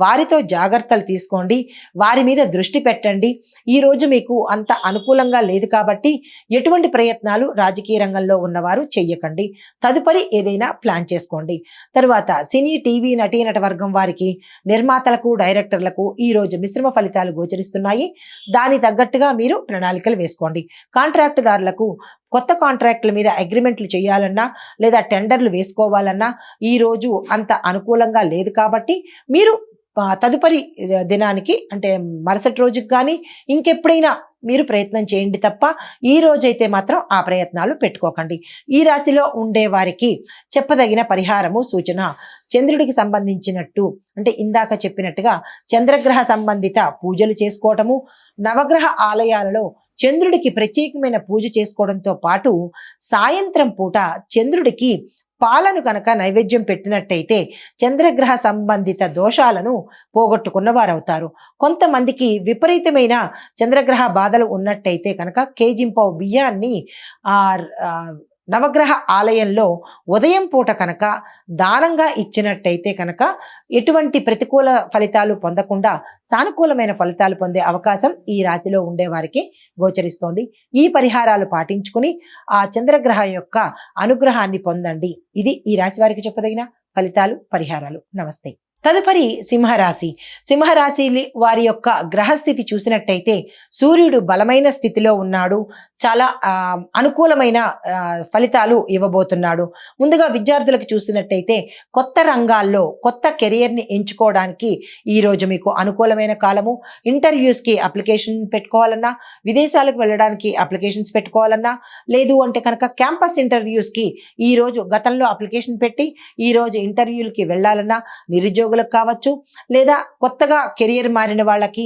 వారితో జాగ్రత్తలు తీసుకోండి, వారి మీద దృష్టి పెట్టండి. ఈరోజు మీకు అంత అనుకూలంగా లేదు కాబట్టి ఎటువంటి ప్రయత్నాలు రాజకీయ రంగంలో ఉన్నవారు చెయ్యకండి. తదుపరి ఏదైనా ప్లాన్ చేసుకోండి. తరువాత సినీ, టీవీ నటీనట వర్గం వారికి, నిర్మాతలకు, డైరెక్టర్లకు ఈరోజు మిశ్రమ ఫలితాలు గోచరిస్తున్నాయి. దాని తగ్గట్టుగా మీరు ప్రణాళికలు వేసుకోండి. కాంట్రాక్టుదారులకు కొత్త కాంట్రాక్టుల మీద అగ్రిమెంట్లు చేయాలన్నా లేదా టెండర్లు వేసుకోవాలన్నా ఈరోజు అంత అనుకూలంగా లేదు కాబట్టి మీరు తదుపరి దినానికి, అంటే మరుసటి రోజుకి కానీ ఇంకెప్పుడైనా మీరు ప్రయత్నం చేయండి తప్ప ఈ రోజైతే మాత్రం ఆ ప్రయత్నాలు పెట్టుకోకండి. ఈ రాశిలో ఉండే వారికి చెప్పదగిన పరిహారము, సూచన చంద్రుడికి సంబంధించినట్టు, అంటే ఇందాక చెప్పినట్టుగా చంద్రగ్రహ సంబంధిత పూజలు చేసుకోవటము, నవగ్రహ ఆలయాలలో చంద్రుడికి ప్రత్యేకమైన పూజ చేసుకోవడంతో పాటు సాయంత్రం పూట చంద్రుడికి పాలను కనుక నైవేద్యం పెట్టినట్టయితే చంద్రగ్రహ సంబంధిత దోషాలను పోగొట్టుకున్న వారవుతారు. కొంతమందికి విపరీతమైన చంద్రగ్రహ బాధలు ఉన్నట్టయితే కనుక కేజింపావు బియ్యాన్ని నవగ్రహ ఆలయంలో ఉదయం పూట కనుక దానంగా ఇచ్చినట్టయితే కనుక ఎటువంటి ప్రతికూల ఫలితాలు పొందకుండా సానుకూలమైన ఫలితాలు పొందే అవకాశం ఈ రాశిలో ఉండేవారికి గోచరిస్తోంది. ఈ పరిహారాలు పాటించుకుని ఆ చంద్రగ్రహ యొక్క అనుగ్రహాన్ని పొందండి. ఇది ఈ రాశి వారికి చెప్పదగిన ఫలితాలు, పరిహారాలు. నమస్తే. తదుపరి సింహరాశి. సింహరాశి వారి యొక్క గ్రహస్థితి చూసినట్టయితే సూర్యుడు బలమైన స్థితిలో ఉన్నాడు. చాలా అనుకూలమైన ఫలితాలు ఇవ్వబోతున్నాడు. ముందుగా విద్యార్థులకు చూసినట్టయితే కొత్త రంగాల్లో కొత్త కెరియర్ని ఎంచుకోవడానికి ఈరోజు మీకు అనుకూలమైన కాలము. ఇంటర్వ్యూస్కి అప్లికేషన్ పెట్టుకోవాలన్నా, విదేశాలకు వెళ్ళడానికి అప్లికేషన్స్ పెట్టుకోవాలన్నా, లేదు అంటే కనుక క్యాంపస్ ఇంటర్వ్యూస్కి ఈరోజు గతంలో అప్లికేషన్ పెట్టి ఈరోజు ఇంటర్వ్యూలకి వెళ్ళాలన్నా, నిరుద్యోగులకు కావచ్చు లేదా కొత్తగా కెరియర్ మారిన వాళ్ళకి,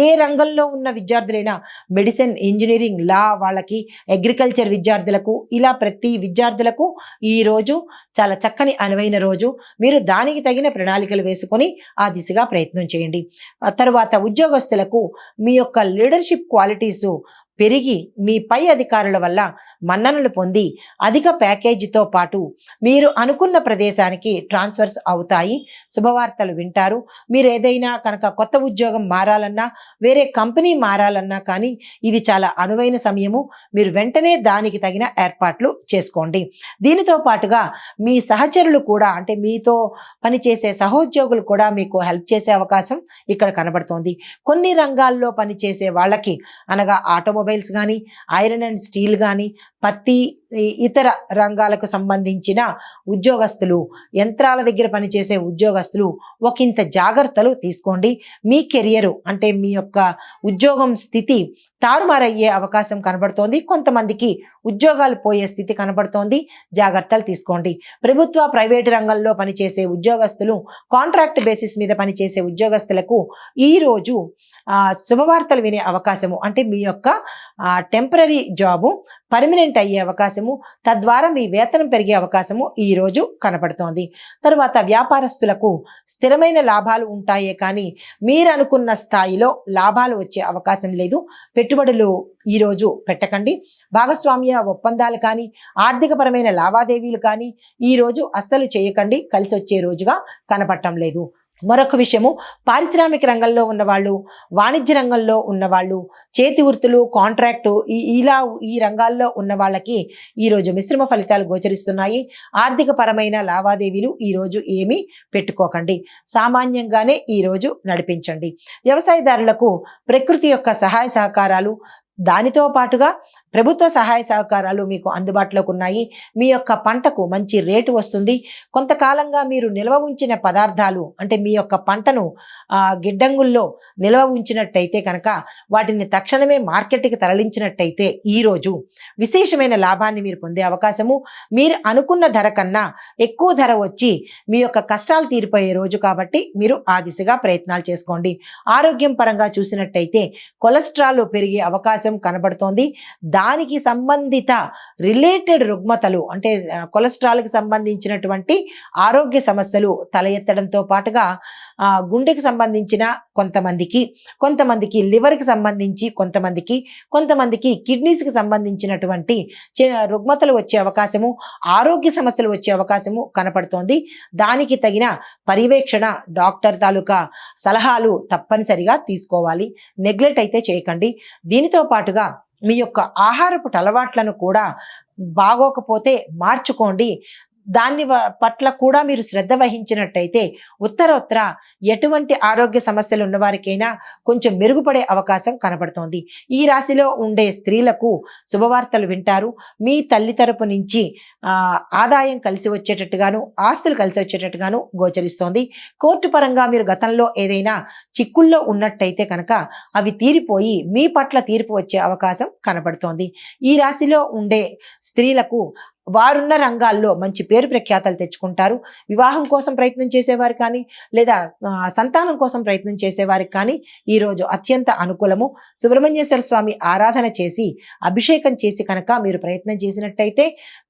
ఏ రంగంలో ఉన్న విద్యార్థులైనా, మెడిసిన్, ఇంజనీరింగ్, లా వాళ్ళకి, అగ్రికల్చర్ విద్యార్థులకు, ఇలా ప్రతి విద్యార్థులకు ఈరోజు చాలా చక్కని అనువైన రోజు. మీరు దానికి తగిన ప్రణాళికలు వేసుకొని ఆ దిశగా ప్రయత్నం చేయండి. తరువాత ఉద్యోగస్తులకు మీ యొక్క లీడర్షిప్ క్వాలిటీసు పెరిగి మీ పై అధికారుల వల్ల మన్ననలు పొంది అధిక ప్యాకేజీతో పాటు మీరు అనుకున్న ప్రదేశానికి ట్రాన్స్ఫర్స్ అవుతాయి. శుభవార్తలు వింటారు. మీరు ఏదైనా కనుక కొత్త ఉద్యోగం మారాలన్నా, వేరే కంపెనీ మారాలన్నా కానీ ఇది చాలా అనువైన సమయము. మీరు వెంటనే దానికి తగిన ఏర్పాట్లు చేసుకోండి. దీనితో పాటుగా మీ సహచరులు కూడా, అంటే మీతో పనిచేసే సహోద్యోగులు కూడా మీకు హెల్ప్ చేసే అవకాశం ఇక్కడ కనబడుతోంది. కొన్ని రంగాల్లో పనిచేసే వాళ్ళకి, అనగా ఆటోమొబైల్స్ కానీ, ఐరన్ అండ్ స్టీల్ కానీ, పత్తి, ఇతర రంగాలకు సంబంధించిన ఉద్యోగస్తులు, యంత్రాల దగ్గర పనిచేసే ఉద్యోగస్తులు ఒకంత జాగ్రత్తలు తీసుకోండి. మీ కెరియరు, అంటే మీ యొక్క ఉద్యోగం స్థితి తారుమారయ్యే అవకాశం కనబడుతోంది. కొంతమందికి ఉద్యోగాలు పోయే స్థితి కనబడుతోంది. జాగ్రత్తలు తీసుకోండి. ప్రభుత్వ, ప్రైవేటు రంగంలో పనిచేసే ఉద్యోగస్తులు, కాంట్రాక్ట్ బేసిస్ మీద పనిచేసే ఉద్యోగస్తులకు ఈరోజు శుభవార్తలు వినే అవకాశము, అంటే మీ యొక్క టెంపరరీ జాబు పర్మనెంట్ అయ్యే అవకాశము, తద్వారా మీ వేతనం పెరిగే అవకాశము ఈరోజు కనపడుతోంది. తరువాత వ్యాపారస్తులకు స్థిరమైన లాభాలు ఉంటాయే కానీ మీరు అనుకున్న స్థాయిలో లాభాలు వచ్చే అవకాశం లేదు. పెట్టుబడులు ఈరోజు పెట్టకండి. భాగస్వామ్య ఒప్పందాలు కానీ, ఆర్థికపరమైన లావాదేవీలు కానీ ఈరోజు అస్సలు చేయకండి. కలిసి వచ్చే రోజుగా కనపడటం లేదు. మరొక విషయము, పారిశ్రామిక రంగంలో ఉన్నవాళ్ళు, వాణిజ్య రంగంలో ఉన్నవాళ్ళు, చేతి వృత్తులు, కాంట్రాక్టు, ఈ రంగాల్లో ఉన్న వాళ్ళకి ఈరోజు మిశ్రమ ఫలితాలు గోచరిస్తున్నాయి. ఆర్థిక పరమైన లావాదేవీలు ఈరోజు ఏమీ పెట్టుకోకండి. సామాన్యంగానే ఈరోజు నడిపించండి. వ్యవసాయదారులకు ప్రకృతి యొక్క సహాయ సహకారాలు, దానితో పాటుగా ప్రభుత్వ సహాయ సహకారాలు మీకు అందుబాటులోకి ఉన్నాయి. మీ యొక్క పంటకు మంచి రేటు వస్తుంది. కొంతకాలంగా మీరు నిల్వ ఉంచిన పదార్థాలు అంటే మీ యొక్క పంటను గిడ్డంగుల్లో నిల్వ ఉంచినట్టయితే కనుక వాటిని తక్షణమే మార్కెట్కి తరలించినట్టయితే ఈరోజు విశేషమైన లాభాన్ని మీరు పొందే అవకాశము, మీరు అనుకున్న ధర కన్నా ఎక్కువ ధర వచ్చి మీ యొక్క కష్టాలు తీరిపోయే రోజు కాబట్టి మీరు ఆ దిశగా ప్రయత్నాలు చేసుకోండి. ఆరోగ్యం పరంగా చూసినట్టయితే కొలెస్ట్రాల్ పెరిగే అవకాశం కనబడుతోంది. దానికి సంబంధిత రిలేటెడ్ రుగ్మతలు అంటే కొలెస్ట్రాల్కి సంబంధించినటువంటి ఆరోగ్య సమస్యలు తల ఎత్తడంతో పాటుగా గుండెకి సంబంధించిన కొంతమందికి లివర్కి సంబంధించి కొంతమందికి కిడ్నీస్కి సంబంధించినటువంటి రుగ్మతలు వచ్చే అవకాశము, ఆరోగ్య సమస్యలు వచ్చే అవకాశము కనపడుతోంది. దానికి తగిన పర్యవేక్షణ డాక్టర్ తాలూకా సలహాలు తప్పనిసరిగా తీసుకోవాలి. నెగ్లెక్ట్ అయితే చేయకండి. దీనితో పాటుగా మీ యొక్క ఆహారపు అలవాట్లను కూడా బాగోకపోతే మార్చుకోండి. దాన్ని పట్ల కూడా మీరు శ్రద్ధ వహించినట్టయితే ఉత్తరోత్తర ఎటువంటి ఆరోగ్య సమస్యలు ఉన్నవారికైనా కొంచెం మెరుగుపడే అవకాశం కనబడుతోంది. ఈ రాశిలో ఉండే స్త్రీలకు శుభవార్తలు వింటారు. మీ తల్లి తరపు నుంచి ఆదాయం కలిసి వచ్చేటట్టుగాను, ఆస్తులు కలిసి వచ్చేటట్టుగాను గోచరిస్తోంది. కోర్టు పరంగా మీరు గతంలో ఏదైనా చిక్కుల్లో ఉన్నట్టయితే కనుక అవి తీరిపోయి మీ పట్ల తీర్పు వచ్చే అవకాశం కనబడుతోంది. ఈ రాశిలో ఉండే స్త్రీలకు వారున్న రంగాల్లో మంచి పేరు ప్రఖ్యాతలు తెచ్చుకుంటారు. వివాహం కోసం ప్రయత్నం చేసేవారు కానీ లేదా సంతానం కోసం ప్రయత్నం చేసేవారికి కానీ ఈరోజు అత్యంత అనుకూలము. సుబ్రహ్మణ్యేశ్వర స్వామి ఆరాధన చేసి అభిషేకం చేసి కనుక మీరు ప్రయత్నం చేసినట్టయితే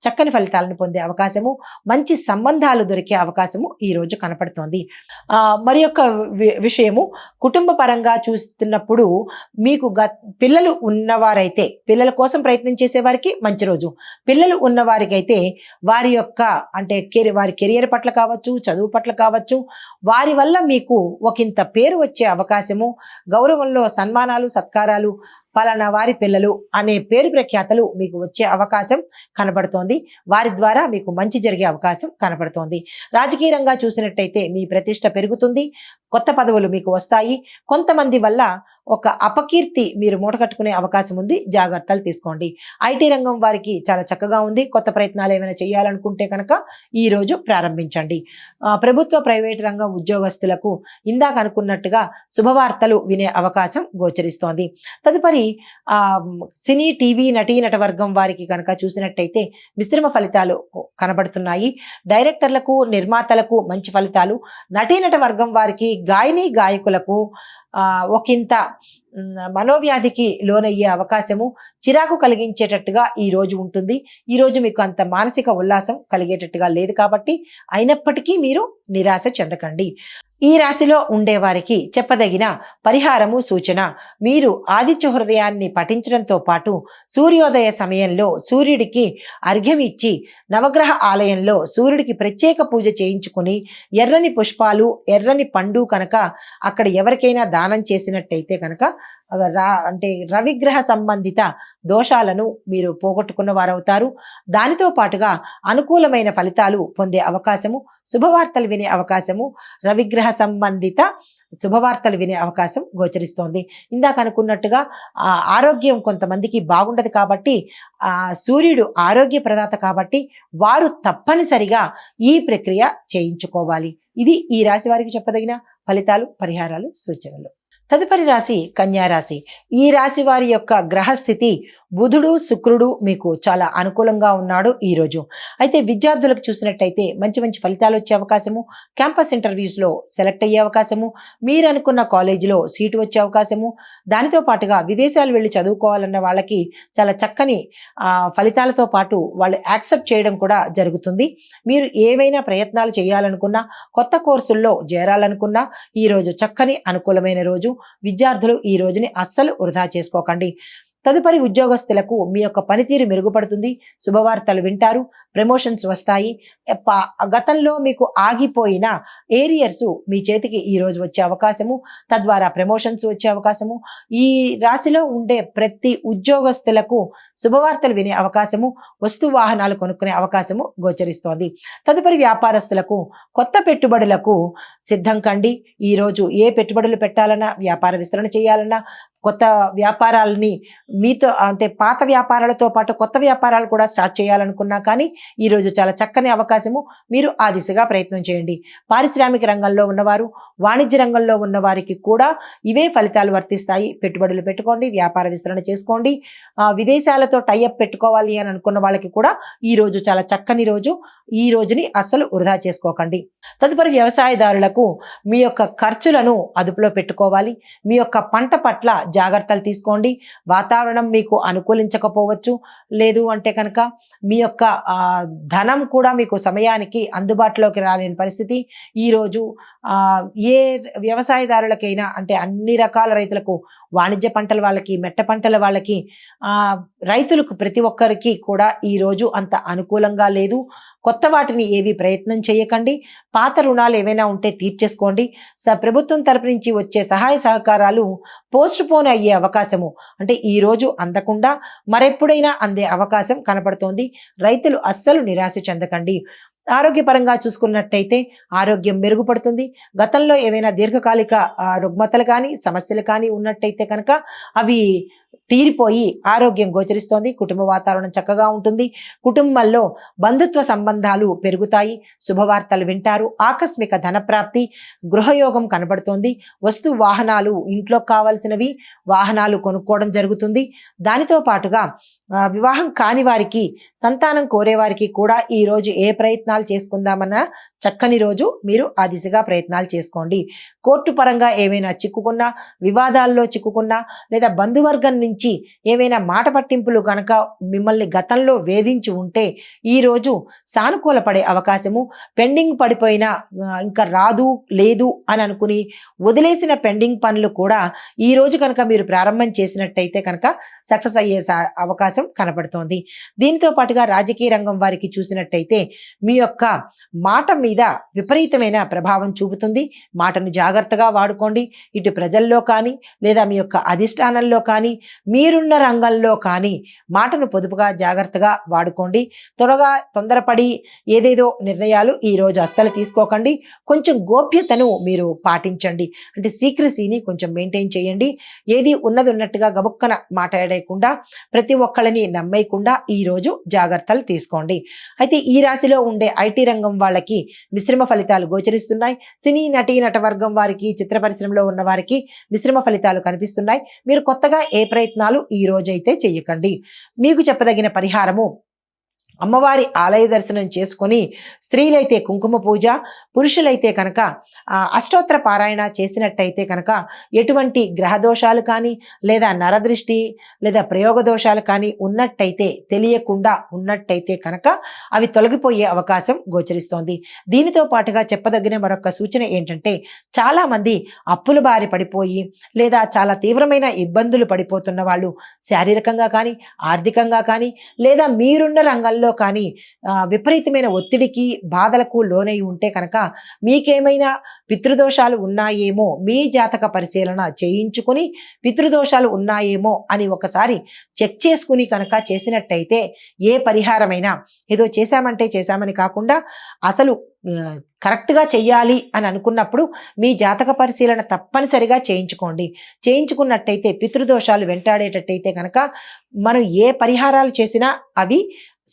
చక్కని ఫలితాలను పొందే అవకాశము, మంచి సంబంధాలు దొరికే అవకాశము ఈరోజు కనపడుతోంది. మరి యొక్క విషయము కుటుంబ పరంగా చూస్తున్నప్పుడు మీకు పిల్లలు ఉన్నవారైతే పిల్లల కోసం ప్రయత్నం చేసేవారికి మంచి రోజు. పిల్లలు ఉన్నవారికి అయితే వారి యొక్క అంటే వారి కెరియర్ పట్ల కావచ్చు, చదువు పట్ల కావచ్చు, వారి వల్ల మీకు ఒకంత పేరు వచ్చే అవకాశము, గౌరవంలో సన్మానాలు సత్కారాలు, పలానా వారి పిల్లలు అనే పేరు ప్రఖ్యాతలు మీకు వచ్చే అవకాశం కనబడుతోంది. వారి ద్వారా మీకు మంచి జరిగే అవకాశం కనబడుతోంది. రాజకీయ రంగా చూసినట్టయితే మీ ప్రతిష్ట పెరుగుతుంది. కొత్త పదవులు మీకు వస్తాయి. కొంతమంది వల్ల ఒక అపకీర్తి మీరు మూటకట్టుకునే అవకాశం ఉంది. జాగ్రత్తలు తీసుకోండి. ఐటీ రంగం వారికి చాలా చక్కగా ఉంది. కొత్త ప్రయత్నాలు ఏమైనా చేయాలనుకుంటే కనుక ఈరోజు ప్రారంభించండి. ప్రభుత్వ ప్రైవేట్ రంగం ఉద్యోగస్తులకు ఇందాక అనుకున్నట్టుగా శుభవార్తలు వినే అవకాశం గోచరిస్తోంది. తదుపరి సినీ టీవీ నటీనట వర్గం వారికి కనుక చూసినట్టయితే మిశ్రమ ఫలితాలు కనబడుతున్నాయి. డైరెక్టర్లకు నిర్మాతలకు మంచి ఫలితాలు, నటీనట వర్గం వారికి గాయకులకు ఒకంత మనోవ్యాధికి లోనయ్యే అవకాశము, చిరాకు కలిగించేటట్టుగా ఈ రోజు ఉంటుంది. ఈ రోజు మీకు అంత మానసిక ఉల్లాసం కలిగేటట్టుగా లేదు కాబట్టి అయినప్పటికీ మీరు నిరాశ చెందకండి. ఈ రాశిలో ఉండేవారికి చెప్పదగిన పరిహారము సూచన, మీరు ఆదిత్య హృదయాన్ని పఠించడంతో పాటు సూర్యోదయ సమయంలో సూర్యుడికి అర్ఘ్యం ఇచ్చి నవగ్రహ ఆలయంలో సూర్యుడికి ప్రత్యేక పూజ చేయించుకుని ఎర్రని పుష్పాలు ఎర్రని పండు కనుక అక్కడ ఎవరికైనా దానం చేసినట్టయితే కనుక అంటే రవిగ్రహ సంబంధిత దోషాలను మీరు పోగొట్టుకున్న వారవుతారు. దానితో పాటుగా అనుకూలమైన ఫలితాలు పొందే అవకాశము, శుభవార్తలు వినే అవకాశము, రవిగ్రహ సంబంధిత శుభవార్తలు వినే అవకాశం గోచరిస్తోంది. ఇందాక అనుకున్నట్టుగా ఆరోగ్యం కొంతమందికి బాగుండదు కాబట్టి సూర్యుడు ఆరోగ్య ప్రదాత కాబట్టి వారు తప్పనిసరిగా ఈ ప్రక్రియ చేయించుకోవాలి. ఇది ఈ రాశి వారికి చెప్పదగిన ఫలితాలు, పరిహారాలు, సూచనలు. తదుపరి రాశి కన్యా రాశి. ఈ రాశి వారి యొక్క గ్రహస్థితి బుధుడు శుక్రుడు మీకు చాలా అనుకూలంగా ఉన్నాడు ఈరోజు. అయితే విద్యార్థులకు చూసినట్టయితే మంచి మంచి ఫలితాలు వచ్చే అవకాశము, క్యాంపస్ ఇంటర్వ్యూస్లో సెలెక్ట్ అయ్యే అవకాశము, మీరు అనుకున్న కాలేజీలో సీటు వచ్చే అవకాశము, దానితో పాటుగా విదేశాలు వెళ్ళి చదువుకోవాలన్న వాళ్ళకి చాలా చక్కని ఫలితాలతో పాటు వాళ్ళు యాక్సెప్ట్ చేయడం కూడా జరుగుతుంది. మీరు ఏవైనా ప్రయత్నాలు చేయాలనుకున్నా, కొత్త కోర్సుల్లో చేరాలనుకున్నా ఈరోజు చక్కని అనుకూలమైన రోజు. విద్యార్థులు ఈ రోజుని అస్సలు వృధా చేసుకోకండి. తదుపరి ఉద్యోగస్తులకు మీ యొక్క పనితీరు మెరుగుపడుతుంది. శుభవార్తలు వింటారు. ప్రమోషన్స్ వస్తాయి. గతంలో మీకు ఆగిపోయిన ఏరియర్స్ మీ చేతికి ఈ రోజు వచ్చే అవకాశము, తద్వారా ప్రమోషన్స్ వచ్చే అవకాశము. ఈ రాశిలో ఉండే ప్రతి ఉద్యోగస్తులకు శుభవార్తలు వినే అవకాశము, వస్తు వాహనాలు కొనుక్కునే అవకాశము గోచరిస్తోంది. తదుపరి వ్యాపారస్తులకు కొత్త పెట్టుబడులకు సిద్ధం కండి. ఈరోజు ఏ పెట్టుబడులు పెట్టాలన్నా, వ్యాపార విస్తరణ చేయాలన్నా, కొత్త వ్యాపారాలని మీతో అంటే పాత వ్యాపారాలతో పాటు కొత్త వ్యాపారాలు కూడా స్టార్ట్ చేయాలనుకున్నా కానీ ఈరోజు చాలా చక్కని అవకాశము. మీరు ఆ దిశగా ప్రయత్నం చేయండి. పారిశ్రామిక రంగంలో ఉన్నవారు, వాణిజ్య రంగంలో ఉన్న వారికి కూడా ఇవే ఫలితాలు వర్తిస్తాయి. పెట్టుబడులు పెట్టుకోండి, వ్యాపార విస్తరణ చేసుకోండి. విదేశాలతో టైఅప్ పెట్టుకోవాలి అని అనుకున్న వాళ్ళకి కూడా ఈ రోజు చాలా చక్కని రోజు. ఈ రోజుని అస్సలు వృధా చేసుకోకండి. తదుపరి వ్యవసాయదారులకు మీ యొక్క ఖర్చులను అదుపులో పెట్టుకోవాలి. మీ యొక్క పంట పట్ల జాగ్రత్తలు తీసుకోండి. వాతావరణం మీకు అనుకూలించకపోవచ్చు, లేదు అంటే కనుక మీ యొక్క ధనం కూడా మీకు సమయానికి అందుబాటులోకి రాలేని పరిస్థితి. ఈరోజు ఏ వ్యవసాయదారులకైనా అంటే అన్ని రకాల రైతులకు, వాణిజ్య పంటల వాళ్ళకి, మెట్ట పంటల వాళ్ళకి, రైతులకు ప్రతి ఒక్కరికి కూడా ఈరోజు అంత అనుకూలంగా లేదు. కొత్త వాటిని ఏవి ప్రయత్నం చేయకండి. పాత రుణాలు ఏవైనా ఉంటే తీర్చేసుకోండి. ప్రభుత్వం తరపు నుంచి వచ్చే సహాయ సహకారాలు పోస్ట్ పోన్ అయ్యే అవకాశము, అంటే ఈరోజు అందకుండా మరెప్పుడైనా అందే అవకాశం కనపడుతోంది. రైతులు అస్సలు నిరాశ చెందకండి. ఆరోగ్యపరంగా చూసుకున్నట్టయితే ఆరోగ్యం మెరుగుపడుతుంది. గతంలో ఏవైనా దీర్ఘకాలిక రుగ్మతలు కానీ సమస్యలు కానీ ఉన్నట్టయితే కనుక అవి తీరిపోయి ఆరోగ్యం గోచరిస్తోంది. కుటుంబ వాతావరణం చక్కగా ఉంటుంది. కుటుంబంలో బంధుత్వ సంబంధాలు పెరుగుతాయి. శుభవార్తలు వింటారు. ఆకస్మిక ధనప్రాప్తి, గృహయోగం కనబడుతోంది. వస్తు వాహనాలు, ఇంట్లో కావాల్సినవి వాహనాలు కొనుక్కోవడం జరుగుతుంది. దానితో పాటుగా వివాహం కాని వారికి, సంతానం కోరేవారికి కూడా ఈరోజు ఏ ప్రయత్నాలు చేసుకుందామన్నా చక్కని రోజు. మీరు ఆ దిశగా ప్రయత్నాలు చేసుకోండి. కోర్టు పరంగా ఏమైనా చిక్కుకున్నా, వివాదాల్లో చిక్కుకున్నా, లేదా బంధువర్గం నుంచి ఏమైనా మాట పట్టింపులు కనుక మిమ్మల్ని గతంలో వేధించి ఉంటే ఈరోజు సానుకూల పడే అవకాశము. పెండింగ్ పడిపోయిన ఇంకా రాదు లేదు అని అనుకుని వదిలేసిన పెండింగ్ పనులు కూడా ఈరోజు కనుక మీరు ప్రారంభం చేసినట్టయితే కనుక సక్సెస్ అయ్యే అవకాశం కనపడుతోంది. దీనితో పాటుగా రాజకీయ రంగం వారికి చూసినట్టయితే మీ యొక్క మాట మీద విపరీతమైన ప్రభావం చూపుతుంది. మాటను జాగ్రత్తగా వాడుకోండి. ఇటు ప్రజల్లో కానీ లేదా మీ యొక్క అధిష్టానంలో కానీ మీరున్న రంగంలో కానీ మాటను పొదుపుగా జాగ్రత్తగా వాడుకోండి. తొందరపడి ఏదేదో నిర్ణయాలు ఈరోజు అస్సలు తీసుకోకండి. కొంచెం గోప్యతను మీరు పాటించండి. అంటే సీక్రసీని కొంచెం మెయింటైన్ చేయండి. ఏది ఉన్నది ఉన్నట్టుగా గబుక్కన మాట్లాడేయకుండా, ప్రతి ఒక్కళ్ళని నమ్మేయకుండా ఈరోజు జాగ్రత్తలు తీసుకోండి. అయితే ఈ రాశిలో ఉండే ఐటీ రంగం వాళ్ళకి మిశ్రమ ఫలితాలు గోచరిస్తున్నాయి. సినీ నటీ నటవర్గం వారికి, చిత్ర పరిశ్రమలో ఉన్న వారికి మిశ్రమ ఫలితాలు కనిపిస్తున్నాయి. మీరు కొత్తగా ఏ ప్రయత్నాలు ఈ రోజైతే చెయ్యకండి. మీకు చెప్పదగిన పరిహారము, అమ్మవారి ఆలయ దర్శనం చేసుకొని స్త్రీలైతే కుంకుమ పూజ, పురుషులైతే కనుక అష్టోత్తర పారాయణ చేసినట్టయితే కనుక ఎటువంటి గ్రహ దోషాలు కానీ లేదా నరదృష్టి లేదా ప్రయోగ దోషాలు కానీ ఉన్నట్టయితే, తెలియకుండా ఉన్నట్టయితే కనుక అవి తొలగిపోయే అవకాశం గోచరిస్తోంది. దీనితో పాటుగా చెప్పదగిన మరొక సూచన ఏంటంటే, చాలామంది అప్పుల బారి పడిపోయి లేదా చాలా తీవ్రమైన ఇబ్బందులు పడిపోతున్న వాళ్ళు శారీరకంగా కానీ ఆర్థికంగా కానీ లేదా మీరున్న రంగంలో కానీ విపరీతమైన ఒత్తిడికి, బాధలకు లోనై ఉంటే కనుక మీకేమైనా పితృదోషాలు ఉన్నాయేమో మీ జాతక పరిశీలన చేయించుకుని పితృదోషాలు ఉన్నాయేమో అని ఒకసారి చెక్ చేసుకుని కనుక చేసినట్టయితే ఏ పరిహారమైనా ఏదో చేశామని కాకుండా అసలు కరెక్ట్గా చెయ్యాలి అని అనుకున్నప్పుడు మీ జాతక పరిశీలన తప్పనిసరిగా చేయించుకోండి. చేయించుకున్నట్టయితే పితృదోషాలు వెంటాడేటట్టయితే కనుక మనం ఏ పరిహారాలు చేసినా అవి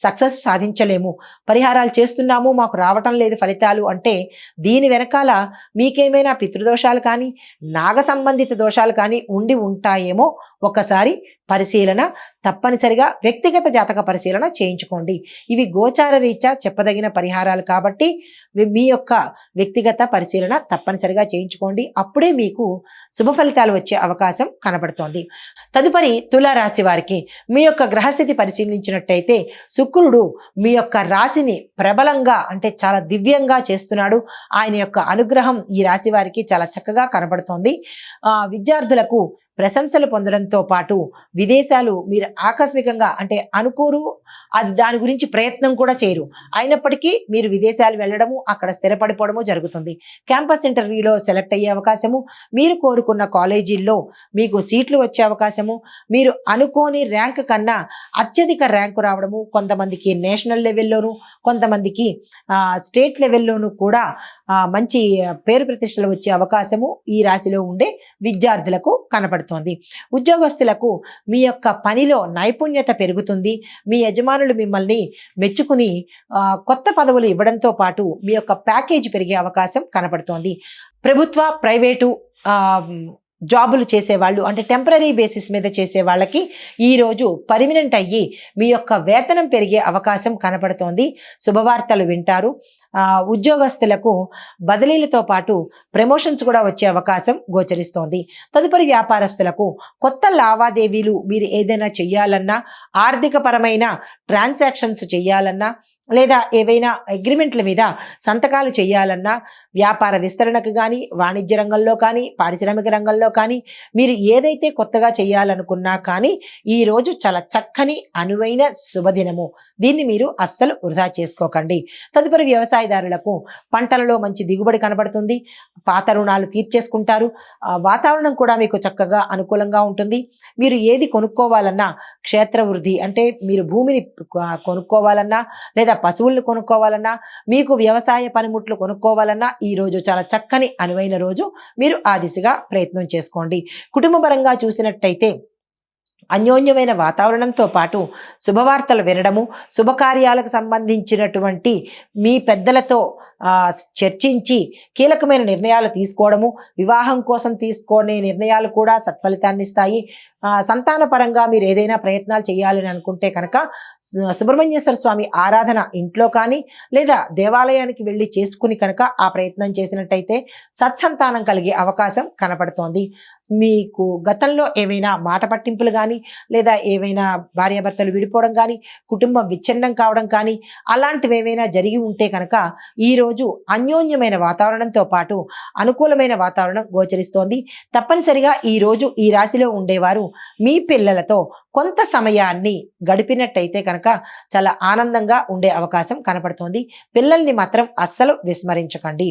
సక్సెస్ సాధించలేము. పరిహారాలు చేస్తున్నాము, మాకు రావటం లేదు ఫలితాలు అంటే దీని వెనకాల మీకేమైనా పితృదోషాలు కానీ నాగ సంబంధిత దోషాలు కానీ ఉండి ఉంటాయేమో ఒకసారి పరిశీలన తప్పనిసరిగా వ్యక్తిగత జాతక పరిశీలన చేయించుకోండి. ఇవి గోచార రీత్యా చెప్పదగిన పరిహారాలు కాబట్టి మీ యొక్క వ్యక్తిగత పరిశీలన తప్పనిసరిగా చేయించుకోండి. అప్పుడే మీకు శుభ ఫలితాలు వచ్చే అవకాశం కనబడుతోంది. తదుపరి తులారాశి వారికి మీ యొక్క గ్రహస్థితి పరిశీలించినట్టయితే శుక్రుడు మీ యొక్క రాశిని ప్రబలంగా అంటే చాలా దివ్యంగా చేస్తున్నాడు. ఆయన యొక్క అనుగ్రహం ఈ రాశి వారికి చాలా చక్కగా కనబడుతోంది. విద్యార్థులకు ప్రశంసలు పొందడంతో పాటు విదేశాలు మీరు ఆకస్మికంగా అంటే అనుకోరు, అది దాని గురించి ప్రయత్నం కూడా చేయరు, అయినప్పటికీ మీరు విదేశాలు వెళ్ళడము, అక్కడ స్థిరపడిపోవడము జరుగుతుంది. క్యాంపస్ ఇంటర్వ్యూలో సెలెక్ట్ అయ్యే అవకాశము, మీరు కోరుకున్న కాలేజీల్లో మీకు సీట్లు వచ్చే అవకాశము, మీరు అనుకోని ర్యాంక్ కన్నా అత్యధిక ర్యాంకు రావడము, కొంతమందికి నేషనల్ లెవెల్లోను కొంతమందికి స్టేట్ లెవెల్లోనూ కూడా మంచి పేరు ప్రతిష్టలు వచ్చే అవకాశము ఈ రాశిలో ఉండే విద్యార్థులకు కనపడుతోంది. ఉద్యోగస్తులకు మీ యొక్క పనిలో నైపుణ్యత పెరుగుతుంది. మీ యజమానులు మిమ్మల్ని మెచ్చుకుని కొత్త పదవులు ఇవ్వడంతో పాటు మీ యొక్క ప్యాకేజ్ పెరిగే అవకాశం కనపడుతోంది. ప్రభుత్వ ప్రైవేటు జాబులు చేసేవాళ్ళు అంటే టెంపరరీ బేసిస్ మీద చేసే వాళ్ళకి ఈరోజు పర్మినెంట్ అయ్యి మీ యొక్క వేతనం పెరిగే అవకాశం కనపడుతోంది. శుభవార్తలు వింటారు. ఉద్యోగస్తులకు బదిలీలతో పాటు ప్రమోషన్స్ కూడా వచ్చే అవకాశం గోచరిస్తోంది. తదుపరి వ్యాపారస్తులకు కొత్త లావాదేవీలు మీరు ఏదైనా చెయ్యాలన్నా, ఆర్థికపరమైన ట్రాన్సాక్షన్స్ చెయ్యాలన్నా, లేదా ఏవైనా అగ్రిమెంట్ల మీద సంతకాలు చేయాలన్నా, వ్యాపార విస్తరణకు కానీ, వాణిజ్య రంగంలో కానీ, పారిశ్రామిక రంగంలో కానీ మీరు ఏదైతే కొత్తగా చేయాలనుకున్నా కానీ ఈరోజు చాలా చక్కని అనువైన శుభదినము. దీన్ని మీరు అస్సలు వృధా చేసుకోకండి. తదుపరి వ్యవసాయదారులకు పంటలలో మంచి దిగుబడి కనబడుతుంది. పాత రుణాలు తీర్చేసుకుంటారు. వాతావరణం కూడా మీకు చక్కగా అనుకూలంగా ఉంటుంది. మీరు ఏది కొనుక్కోవాలన్నా క్షేత్ర వృద్ధి అంటే మీరు భూమిని కొనుక్కోవాలన్నా, లేదా పశువులను కొనుక్కోవాలన్నా, మీకు వ్యవసాయ పనిముట్లు కొనుక్కోవాలన్నా ఈరోజు చాలా చక్కని అనువైన రోజు. మీరు ఆ దిశగా ప్రయత్నం చేసుకోండి. కుటుంబ పరంగా చూసినట్టయితే అన్యోన్యమైన వాతావరణంతో పాటు శుభవార్తలు వినడము, శుభకార్యాలకు సంబంధించినటువంటి మీ పెద్దలతో చర్చించి కీలకమైన నిర్ణయాలు తీసుకోవడము, వివాహం కోసం తీసుకునే నిర్ణయాలు కూడా సత్ఫలితాన్ని ఇస్తాయి. సంతాన పరంగా మీరు ఏదైనా ప్రయత్నాలు చేయాలని అనుకుంటే కనుక సుబ్రహ్మణ్యేశ్వర స్వామి ఆరాధన ఇంట్లో కానీ లేదా దేవాలయానికి వెళ్ళి చేసుకుని కనుక ఆ ప్రయత్నం చేసినట్టయితే సత్సంతానం కలిగే అవకాశం కనపడుతోంది. మీకు గతంలో ఏవైనా మాట పట్టింపులు కానీ, లేదా ఏవైనా భార్యాభర్తలు విడిపోవడం కానీ, కుటుంబం విచ్ఛిన్నం కావడం కానీ అలాంటివి ఏవైనా జరిగి ఉంటే కనుక ఈరోజు అన్యోన్యమైన వాతావరణంతో పాటు అనుకూలమైన వాతావరణం గోచరిస్తోంది. తప్పనిసరిగా ఈరోజు ఈ రాశిలో ఉండేవారు మీ పిల్లలతో కొంత సమయాన్ని గడిపినట్టయితే కనుక చాలా ఆనందంగా ఉండే అవకాశం కనపడుతోంది. పిల్లల్ని మాత్రం అస్సలు విస్మరించకండి.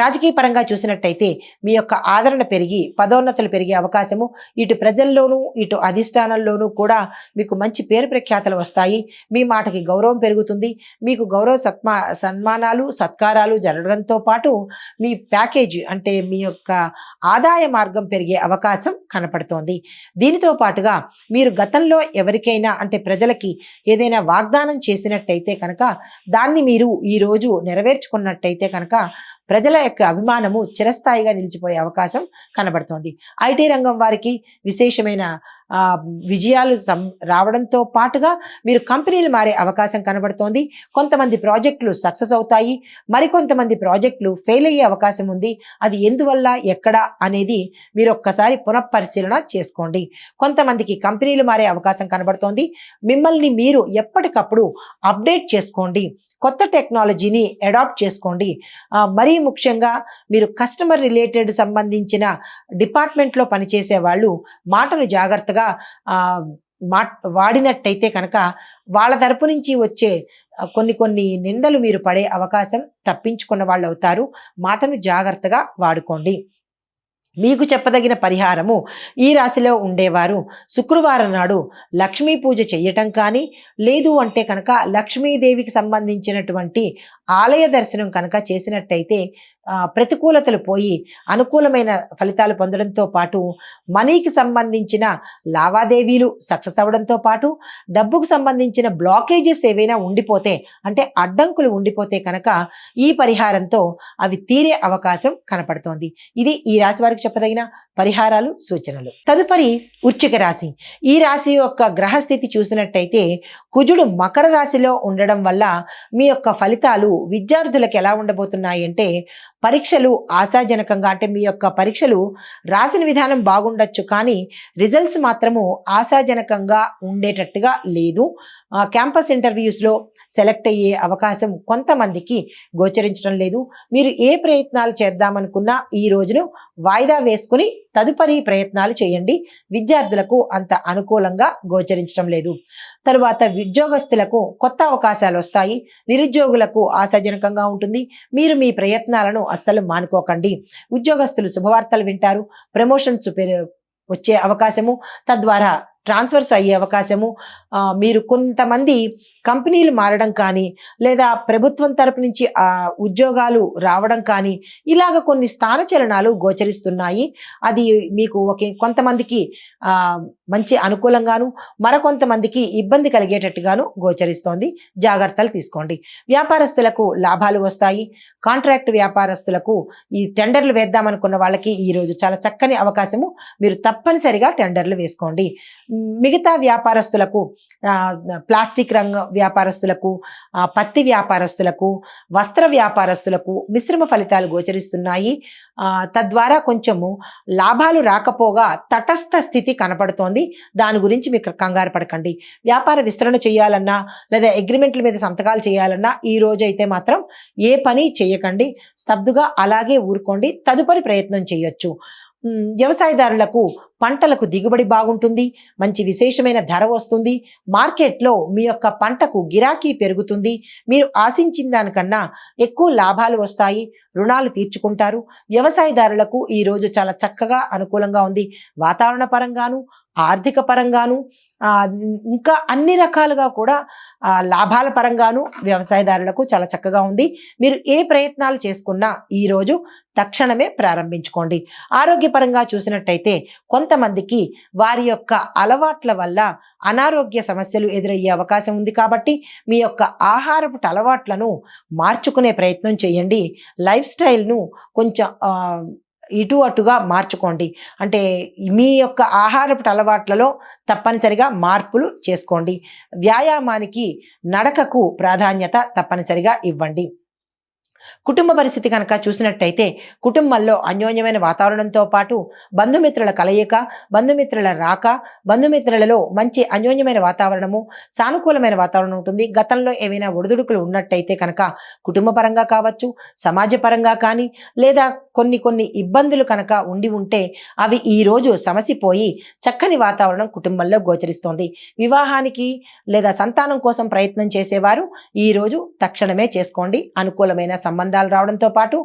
రాజకీయ పరంగా చూసినట్టయితే మీ యొక్క ఆదరణ పెరిగి పదోన్నతులు పెరిగే అవకాశము, ఇటు ప్రజల్లోనూ ఇటు అధిష్టానంలోనూ కూడా మీకు మంచి పేరు ప్రఖ్యాతలు వస్తాయి. మీ మాటకి గౌరవం పెరుగుతుంది. మీకు గౌరవ సన్మానాలు సత్కారాలు జరగడంతో పాటు మీ ప్యాకేజ్ అంటే మీ యొక్క ఆదాయ మార్గం పెరిగే అవకాశం కనపడుతోంది. దీనితో పాటుగా మీరు గతంలో ఎవరికైనా అంటే ప్రజలకి ఏదైనా వాగ్దానం చేసినట్టయితే కనుక దాన్ని మీరు ఈరోజు నెరవేర్చుకున్నట్టయితే కనుక ప్రజల యొక్క అభిమానము చిరస్థాయిగా నిలిచిపోయే అవకాశం కనబడుతోంది. ఐటీ రంగం వారికి విశేషమైన విజయాలు రావడంతో పాటుగా మీరు కంపెనీలు మారే అవకాశం కనబడుతోంది. కొంతమంది ప్రాజెక్టులు సక్సెస్ అవుతాయి, మరికొంతమంది ప్రాజెక్టులు ఫెయిల్ అయ్యే అవకాశం ఉంది. అది ఎందువల్ల ఎక్కడ అనేది మీరు ఒక్కసారి పునఃపరిశీలన చేసుకోండి. కొంతమందికి కంపెనీలు మారే అవకాశం కనబడుతోంది. మిమ్మల్ని మీరు ఎప్పటికప్పుడు అప్డేట్ చేసుకోండి. కొత్త టెక్నాలజీని అడాప్ట్ చేసుకోండి. మరీ ముఖ్యంగా మీరు కస్టమర్ రిలేటెడ్ సంబంధించిన డిపార్ట్మెంట్లో పనిచేసే వాళ్ళు మాటలు జాగ్రత్తగా వాడినట్టయితే కనుక వాళ్ళ తరపు నుంచి వచ్చే కొన్ని నిందలు మీరు పడే అవకాశం తప్పించుకున్న వాళ్ళు అవుతారు. మాటను జాగ్రత్తగా వాడుకోండి. మీకు చెప్పదగిన పరిహారము, ఈ రాశిలో ఉండేవారు శుక్రవారం నాడు లక్ష్మీ పూజ చెయ్యటం కానీ, లేదు అంటే కనుక లక్ష్మీదేవికి సంబంధించినటువంటి ఆలయ దర్శనం కనుక చేసినట్టయితే ప్రతికూలతలు పోయి అనుకూలమైన ఫలితాలు పొందడంతో పాటు మనీకి సంబంధించిన లావాదేవీలు సక్సెస్ అవ్వడంతో పాటు డబ్బుకు సంబంధించిన బ్లాకేజెస్ ఏవైనా ఉండిపోతే అంటే అడ్డంకులు ఉండిపోతే కనుక ఈ పరిహారంతో అవి తీరే అవకాశం కనపడుతోంది. ఇది ఈ రాశి వారికి చెప్పదగిన పరిహారాలు, సూచనలు. తదుపరి వృశ్చిక రాశి. ఈ రాశి యొక్క గ్రహస్థితి చూసినట్టయితే కుజుడు మకర రాశిలో ఉండడం వల్ల మీ యొక్క ఫలితాలు విద్యార్థులకు ఎలా ఉండబోతున్నాయి అంటే పరీక్షలు ఆశాజనకంగా అంటే మీ యొక్క పరీక్షలు రాసిన విధానం బాగుండొచ్చు కానీ రిజల్ట్స్ మాత్రము ఆశాజనకంగా ఉండేటట్టుగా లేదు. క్యాంపస్ ఇంటర్వ్యూస్లో సెలెక్ట్ అయ్యే అవకాశం కొంతమందికి గోచరించడం లేదు. మీరు ఏ ప్రయత్నాలు చేద్దామనుకున్నా ఈ రోజును వాయిదా వేసుకుని తదుపరి ప్రయత్నాలు చేయండి. విద్యార్థులకు అంత అనుకూలంగా గోచరించడం లేదు. తరువాత ఉద్యోగస్తులకు కొత్త అవకాశాలు వస్తాయి. నిరుద్యోగులకు ఆశాజనకంగా ఉంటుంది. మీరు మీ ప్రయత్నాలను అస్సలు మానుకోకండి. ఉద్యోగస్తులు శుభవార్తలు వింటారు. ప్రమోషన్స్ వచ్చే అవకాశము, తద్వారా ట్రాన్స్ఫర్స్ అయ్యే అవకాశము, మీరు కొంతమంది కంపెనీలు మారడం కానీ, లేదా ప్రభుత్వం తరపు నుంచి ఉద్యోగాలు రావడం కానీ, ఇలాగ కొన్ని స్థానచలనాలు గోచరిస్తున్నాయి. అది మీకు కొంతమందికి మంచి అనుకూలంగాను, మరికొంతమందికి ఇబ్బంది కలిగేటట్టుగాను గోచరిస్తోంది. జాగ్రత్తలు తీసుకోండి. వ్యాపారస్తులకు లాభాలు వస్తాయి. కాంట్రాక్ట్ వ్యాపారస్తులకు ఈ టెండర్లు వేద్దామనుకున్న వాళ్ళకి ఈరోజు చాలా చక్కని అవకాశము. మీరు తప్పనిసరిగా టెండర్లు వేసుకోండి. మిగతా వ్యాపారస్తులకు, ప్లాస్టిక్ రంగ వ్యాపారస్తులకు, పత్తి వ్యాపారస్తులకు, వస్త్ర వ్యాపారస్తులకు మిశ్రమ ఫలితాలు గోచరిస్తున్నాయి. తద్వారా కొంచెము లాభాలు రాకపోగా తటస్థ స్థితి కనపడుతోంది. దాని గురించి మీకు కంగారు పడకండి. వ్యాపార విస్తరణ చేయాలన్నా, లేదా అగ్రిమెంట్ల మీద సంతకాలు చేయాలన్నా ఈ రోజు అయితే మాత్రం ఏ పని చేయకండి. స్తబ్దుగా అలాగే ఊరుకోండి. తదుపరి ప్రయత్నం చేయొచ్చు. వ్యవసాయదారులకు పంటలకు దిగుబడి బాగుంటుంది. మంచి విశేషమైన ధర వస్తుంది. మార్కెట్లో మీ యొక్క పంటకు గిరాకీ పెరుగుతుంది. మీరు ఆశించిన దానికన్నా ఎక్కువ లాభాలు వస్తాయి. రుణాలు తీర్చుకుంటారు. వ్యవసాయదారులకు ఈరోజు చాలా చక్కగా అనుకూలంగా ఉంది. వాతావరణ పరంగాను, ఆర్థిక పరంగాను, ఇంకా అన్ని రకాలుగా కూడా లాభాల పరంగాను వ్యవసాయదారులకు చాలా చక్కగా ఉంది. మీరు ఏ ప్రయత్నాలు చేసుకున్నా ఈరోజు తక్షణమే ప్రారంభించుకోండి. ఆరోగ్యపరంగా చూసినట్టయితే కొంతమందికి వారి యొక్క అలవాట్ల వల్ల అనారోగ్య సమస్యలు ఎదురయ్యే అవకాశం ఉంది. కాబట్టి మీ యొక్క ఆహారపు అలవాట్లను మార్చుకునే ప్రయత్నం చేయండి. లైఫ్ స్టైల్ను కొంచెం ఇటు అటుగా మార్చుకోండి. అంటే మీ యొక్క ఆహారపు అలవాట్లలో తప్పనిసరిగా మార్పులు చేసుకోండి. వ్యాయామానికి, నడకకు ప్రాధాన్యత తప్పనిసరిగా ఇవ్వండి. కుటుంబ పరిస్థితి కనుక చూసినట్టయితే కుటుంబంలో అన్యోన్యమైన వాతావరణంతో పాటు బంధుమిత్రుల కలయిక, బంధుమిత్రుల రాక, బంధుమిత్రులలో మంచి అన్యోన్యమైన వాతావరణము, సానుకూలమైన వాతావరణం ఉంటుంది. గతంలో ఏవైనా ఒడిదుడుకులు ఉన్నట్టయితే కనుక కుటుంబ పరంగా కావచ్చు, సమాజ పరంగా కానీ, లేదా కొన్ని ఇబ్బందులు కనుక ఉంటే అవి ఈరోజు సమసిపోయి చక్కని వాతావరణం కుటుంబంలో గోచరిస్తోంది. వివాహానికి లేదా సంతానం కోసం ప్రయత్నం చేసేవారు ఈరోజు తక్షణమే చేసుకోండి. అనుకూలమైన సంబంధాలు రావడంతో పాటు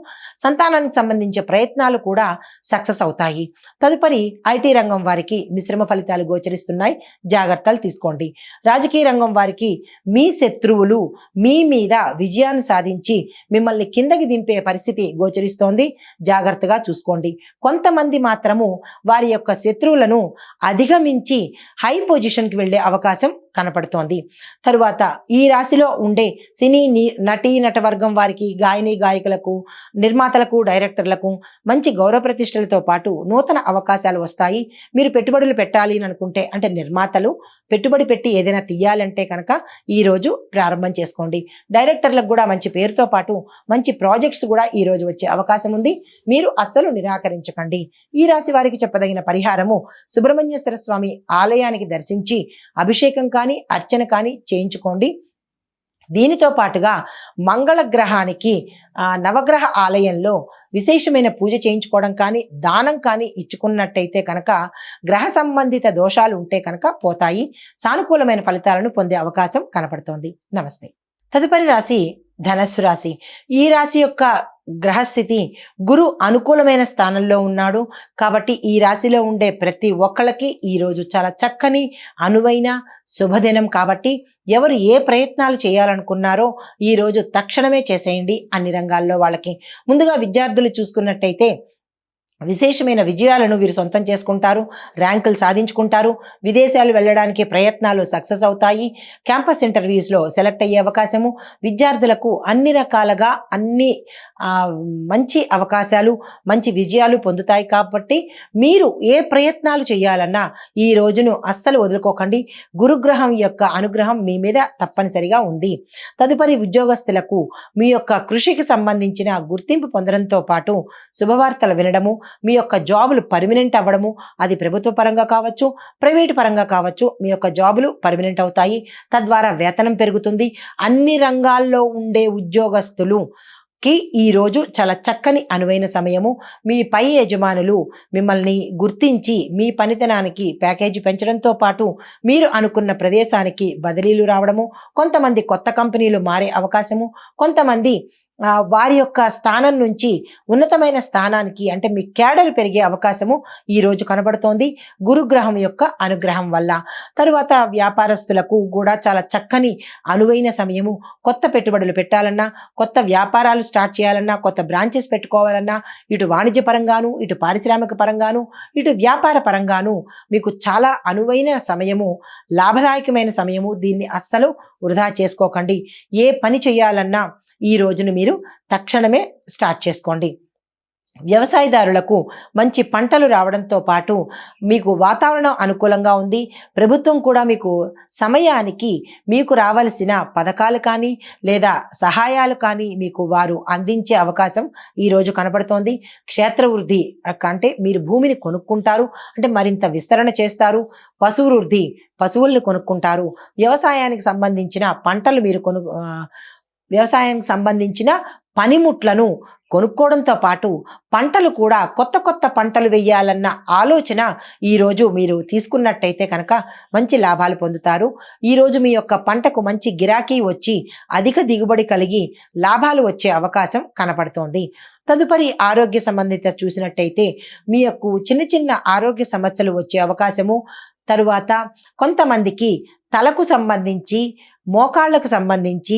సంతానానికి సంబంధించిన ప్రయత్నాలు కూడా సక్సెస్ అవుతాయి. తదుపరి ఐటీ రంగం వారికి మిశ్రమ ఫలితాలు గోచరిస్తున్నాయి. జాగ్రత్తలు తీసుకోండి. రాజకీయ రంగం వారికి మీ శత్రువులు మీ మీద విజయాన్ని సాధించి మిమ్మల్ని కిందకి దింపే పరిస్థితి గోచరిస్తోంది. జాగ్రత్తగా చూసుకోండి. కొంతమంది మాత్రము వారి యొక్క శత్రువులను అధిగమించి హై పొజిషన్కి వెళ్ళే అవకాశం కనపడుతోంది. తరువాత ఈ రాశిలో ఉండే సినీ నటీ నటవర్గం వారికి, గాయకులకు, నిర్మాతలకు, డైరెక్టర్లకు మంచి గౌరవ ప్రతిష్టలతో పాటు నూతన అవకాశాలు వస్తాయి. మీరు పెట్టుబడులు పెట్టాలి అని అనుకుంటే, అంటే నిర్మాతలు పెట్టుబడి పెట్టి ఏదైనా తీయాలంటే కనుక ఈరోజు ప్రారంభం చేసుకోండి. డైరెక్టర్లకు కూడా మంచి పేరుతో పాటు మంచి ప్రాజెక్ట్స్ కూడా ఈరోజు వచ్చే అవకాశం ఉంది. మీరు అస్సలు నిరాకరించకండి. ఈ రాశి వారికి చెప్పదగిన పరిహారము సుబ్రహ్మణ్యేశ్వర స్వామి ఆలయానికి దర్శించి అభిషేకం కానీ, అర్చన కానీ చేయించుకోండి. దీనితో పాటుగా మంగళ గ్రహానికి నవగ్రహ ఆలయంలో విశేషమైన పూజ చేయించుకోవడం కానీ, దానం కానీ ఇచ్చుకున్నట్టయితే కనుక గ్రహ సంబంధిత దోషాలు ఉంటే కనుక పోతాయి. సానుకూలమైన ఫలితాలను పొందే అవకాశం కనపడుతోంది. నమస్తే. తదుపరి రాశి ధనస్సు రాశి. ఈ రాశి యొక్క గ్రహస్థితి గురు అనుకూలమైన స్థానంలో ఉన్నాడు. కాబట్టి ఈ రాశిలో ఉండే ప్రతి ఒక్కళ్ళకి ఈరోజు చాలా చక్కని అనువైన శుభదినం. కాబట్టి ఎవరు ఏ ప్రయత్నాలు చేయాలనుకున్నారో ఈరోజు తక్షణమే చేసేయండి. అన్ని రంగాల్లో వాళ్ళకి. ముందుగా విద్యార్థులు చూసుకున్నట్టయితే విశేషమైన విజయాలను వీరు సొంతం చేసుకుంటారు. ర్యాంకులు సాధించుకుంటారు. విదేశాలు వెళ్ళడానికి ప్రయత్నాలు సక్సెస్ అవుతాయి. క్యాంపస్ ఇంటర్వ్యూస్లో సెలెక్ట్ అయ్యే అవకాశము. విద్యార్థులకు అన్ని రకాలుగా అన్ని మంచి అవకాశాలు, మంచి విజయాలు పొందుతాయి. కాబట్టి మీరు ఏ ప్రయత్నాలు చేయాలన్నా ఈ రోజును అస్సలు వదులుకోకండి. గురుగ్రహం యొక్క అనుగ్రహం మీ మీద తప్పనిసరిగా ఉంది. తదుపరి ఉద్యోగస్తులకు మీ యొక్క కృషికి సంబంధించిన గుర్తింపు పొందడంతో పాటు శుభవార్తలు వినడము, మీ యొక్క జాబులు పర్మినెంట్ అవ్వడము, అది ప్రభుత్వ పరంగా కావచ్చు, ప్రైవేటు పరంగా కావచ్చు, మీ యొక్క జాబులు పర్మినెంట్ అవుతాయి. తద్వారా వేతనం పెరుగుతుంది. అన్ని రంగాల్లో ఉండే ఉద్యోగస్తులు ఈరోజు చాలా చక్కని అనువైన సమయము. మీ పై యజమానులు మిమ్మల్ని గుర్తించి మీ పనితనానికి ప్యాకేజీ పెంచడంతో పాటు మీరు అనుకున్న ప్రదేశానికి బదిలీలు రావడము, కొంతమంది కొత్త కంపెనీలు మారే అవకాశము, కొంతమంది వారి యొక్క స్థానం నుంచి ఉన్నతమైన స్థానానికి అంటే మీ క్యాడర్ పెరిగే అవకాశము ఈ రోజు కనబడుతోంది గురుగ్రహం యొక్క అనుగ్రహం వల్ల. తరువాత వ్యాపారస్తులకు కూడా చాలా చక్కని అనువైన సమయము. కొత్త పెట్టుబడులు పెట్టాలన్నా, కొత్త వ్యాపారాలు స్టార్ట్ చేయాలన్నా, కొత్త బ్రాంచెస్ పెట్టుకోవాలన్నా, ఇటు వాణిజ్య పరంగాను, ఇటు పారిశ్రామిక పరంగాను, ఇటు వ్యాపార పరంగాను మీకు చాలా అనువైన సమయము, లాభదాయకమైన సమయము. దీన్ని అస్సలు వృధా చేసుకోకండి. ఏ పని చేయాలన్నా ఈ రోజును మీరు తక్షణమే స్టార్ట్ చేసుకోండి. వ్యవసాయదారులకు మంచి పంటలు రావడంతో పాటు మీకు వాతావరణం అనుకూలంగా ఉంది. ప్రభుత్వం కూడా మీకు సమయానికి మీకు రావాల్సిన పథకాలు కానీ లేదా సహాయాలు కానీ మీకు వారు అందించే అవకాశం ఈరోజు కనబడుతోంది. క్షేత్రవృద్ధి అంటే మీరు భూమిని కొనుక్కుంటారు, అంటే మరింత విస్తరణ చేస్తారు. పశువృద్ధి, పశువుల్ని కొనుక్కుంటారు. వ్యవసాయానికి సంబంధించిన పంటలు మీరు వ్యవసాయానికి సంబంధించిన పనిముట్లను కొనుక్కోవడంతో పాటు పంటలు కూడా కొత్త కొత్త పంటలు వేయాలన్న ఆలోచన ఈరోజు మీరు తీసుకున్నట్టయితే కనుక మంచి లాభాలు పొందుతారు. ఈరోజు మీ యొక్క పంటకు మంచి గిరాకీ వచ్చి అధిక దిగుబడి కలిగి లాభాలు వచ్చే అవకాశం కనపడుతోంది. తదుపరి ఆరోగ్య సంబంధిత చూసినట్టయితే మీ యొక్క చిన్న చిన్న ఆరోగ్య సమస్యలు వచ్చే అవకాశము. తరువాత కొంతమందికి తలకు సంబంధించి, మోకాళ్ళకు సంబంధించి,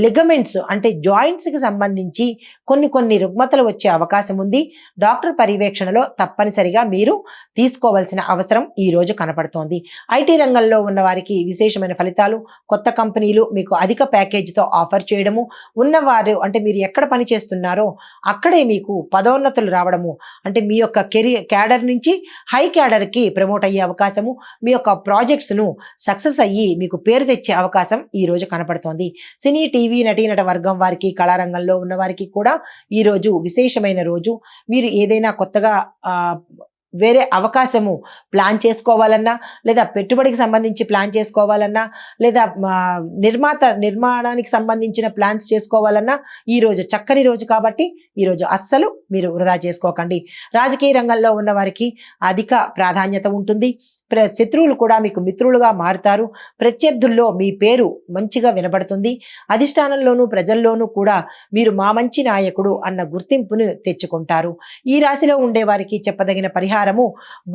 లిగమెంట్స్ అంటే జాయింట్స్కి సంబంధించి కొన్ని రుగ్మతలు వచ్చే అవకాశం ఉంది. డాక్టర్ పర్యవేక్షణలో తప్పనిసరిగా మీరు తీసుకోవాల్సిన అవసరం ఈరోజు కనపడుతోంది. ఐటీ రంగంలో ఉన్న వారికి విశేషమైన ఫలితాలు, కొత్త కంపెనీలు మీకు అధిక ప్యాకేజీతో ఆఫర్ చేయడము, ఉన్నవారు అంటే మీరు ఎక్కడ పని చేస్తున్నారో అక్కడే మీకు పదోన్నతులు రావడము, అంటే మీ యొక్క క్యాడర్ నుంచి హై క్యాడర్కి ప్రమోట్ అయ్యే అవకాశము, మీ యొక్క ప్రాజెక్ట్స్ను సక్సెస్ అయ్యి మీకు పేరు తెచ్చే అవకాశం ఈరోజు కనపడుతోంది. సినీ, టీవీ, నటీనట వర్గం వారికి, కళారంగంలో ఉన్న వారికి కూడా ఈరోజు విశేషమైన రోజు. మీరు ఏదైనా కొత్తగా వేరే అవకాశము ప్లాన్ చేసుకోవాలన్నా, లేదా పెట్టుబడికి సంబంధించి ప్లాన్ చేసుకోవాలన్నా, లేదా నిర్మాణానికి సంబంధించిన ప్లాన్స్ చేసుకోవాలన్నా ఈరోజు చక్కని రోజు కాబట్టి ఈరోజు అస్సలు మీరు వృధా చేసుకోకండి. రాజకీయ రంగంలో ఉన్న వారికి అధిక ప్రాధాన్యత ఉంటుంది. శత్రువులు కూడా మీకు మిత్రులుగా మారుతారు. ప్రత్యర్థుల్లో మీ పేరు మంచిగా వినబడుతుంది. అధిష్టానంలోనూ ప్రజల్లోనూ కూడా మీరు మా మంచి నాయకుడు అన్న గుర్తింపును తెచ్చుకుంటారు. ఈ రాశిలో ఉండే వారికి చెప్పదగిన పరిహారము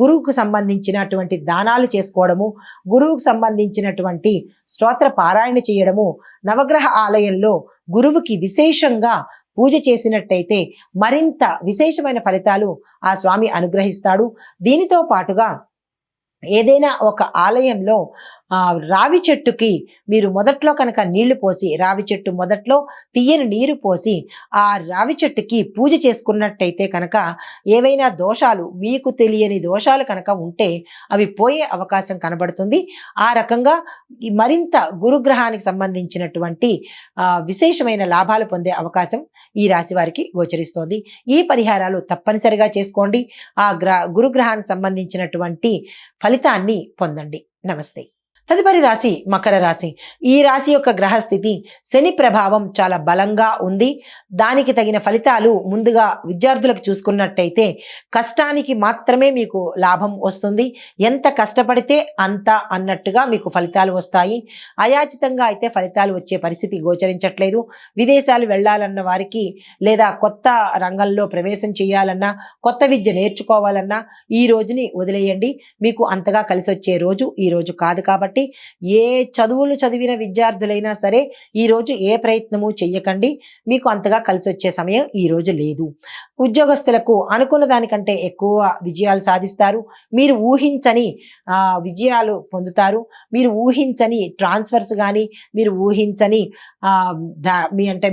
గురువుకు సంబంధించినటువంటి దానాలు చేసుకోవడము, గురువుకు సంబంధించినటువంటి స్తోత్ర పారాయణ చేయడము, నవగ్రహ ఆలయంలో గురువుకి విశేషంగా పూజ చేసినట్టయితే మరింత విశేషమైన ఫలితాలు ఆ స్వామి అనుగ్రహిస్తాడు. దీనితో పాటుగా ఏదైనా ఒక ఆలయంలో రావి చెట్టుకి మీరు మొదట్లో కనుక నీళ్లు పోసి, రావి చెట్టు మొదట్లో తీయని నీరు పోసి ఆ రావి చెట్టుకి పూజ చేసుకున్నట్టయితే కనుక ఏవైనా దోషాలు, మీకు తెలియని దోషాలు కనుక ఉంటే అవి పోయే అవకాశం కనబడుతుంది. ఆ రకంగా మరింత గురుగ్రహానికి సంబంధించినటువంటి విశేషమైన లాభాలు పొందే అవకాశం ఈ రాశి వారికి గోచరిస్తోంది. ఈ పరిహారాలు తప్పనిసరిగా చేసుకోండి. ఆ గురుగ్రహానికి సంబంధించినటువంటి ఫలితాన్ని పొందండి. నమస్తే. తదుపరి రాశి మకర రాశి. ఈ రాశి యొక్క గ్రహస్థితి శని ప్రభావం చాలా బలంగా ఉంది. దానికి తగిన ఫలితాలు ముందుగా విద్యార్థులకు చూసుకున్నట్టయితే కష్టానికి మాత్రమే మీకు లాభం వస్తుంది. ఎంత కష్టపడితే అంత అన్నట్టుగా మీకు ఫలితాలు వస్తాయి. అయాచితంగా అయితే ఫలితాలు వచ్చే పరిస్థితి గోచరించట్లేదు. విదేశాలు వెళ్ళాలన్న వారికి, లేదా కొత్త రంగంలో ప్రవేశం చేయాలన్నా, కొత్త విద్య నేర్చుకోవాలన్నా ఈ రోజుని వదిలేయండి. మీకు అంతగా కలిసి వచ్చే రోజు ఈ రోజు కాదు. కాబట్టి ఏ చదువులు చదివిన విద్యార్థులైనా సరే ఈరోజు ఏ ప్రయత్నము చెయ్యకండి. మీకు అంతగా కలిసి వచ్చే సమయం ఈరోజు లేదు. ఉద్యోగస్తులకు అనుకున్న దానికంటే ఎక్కువ విజయాలు సాధిస్తారు. మీరు ఊహించని విజయాలు పొందుతారు. మీరు ఊహించని ట్రాన్స్ఫర్స్ కానీ, మీరు ఊహించని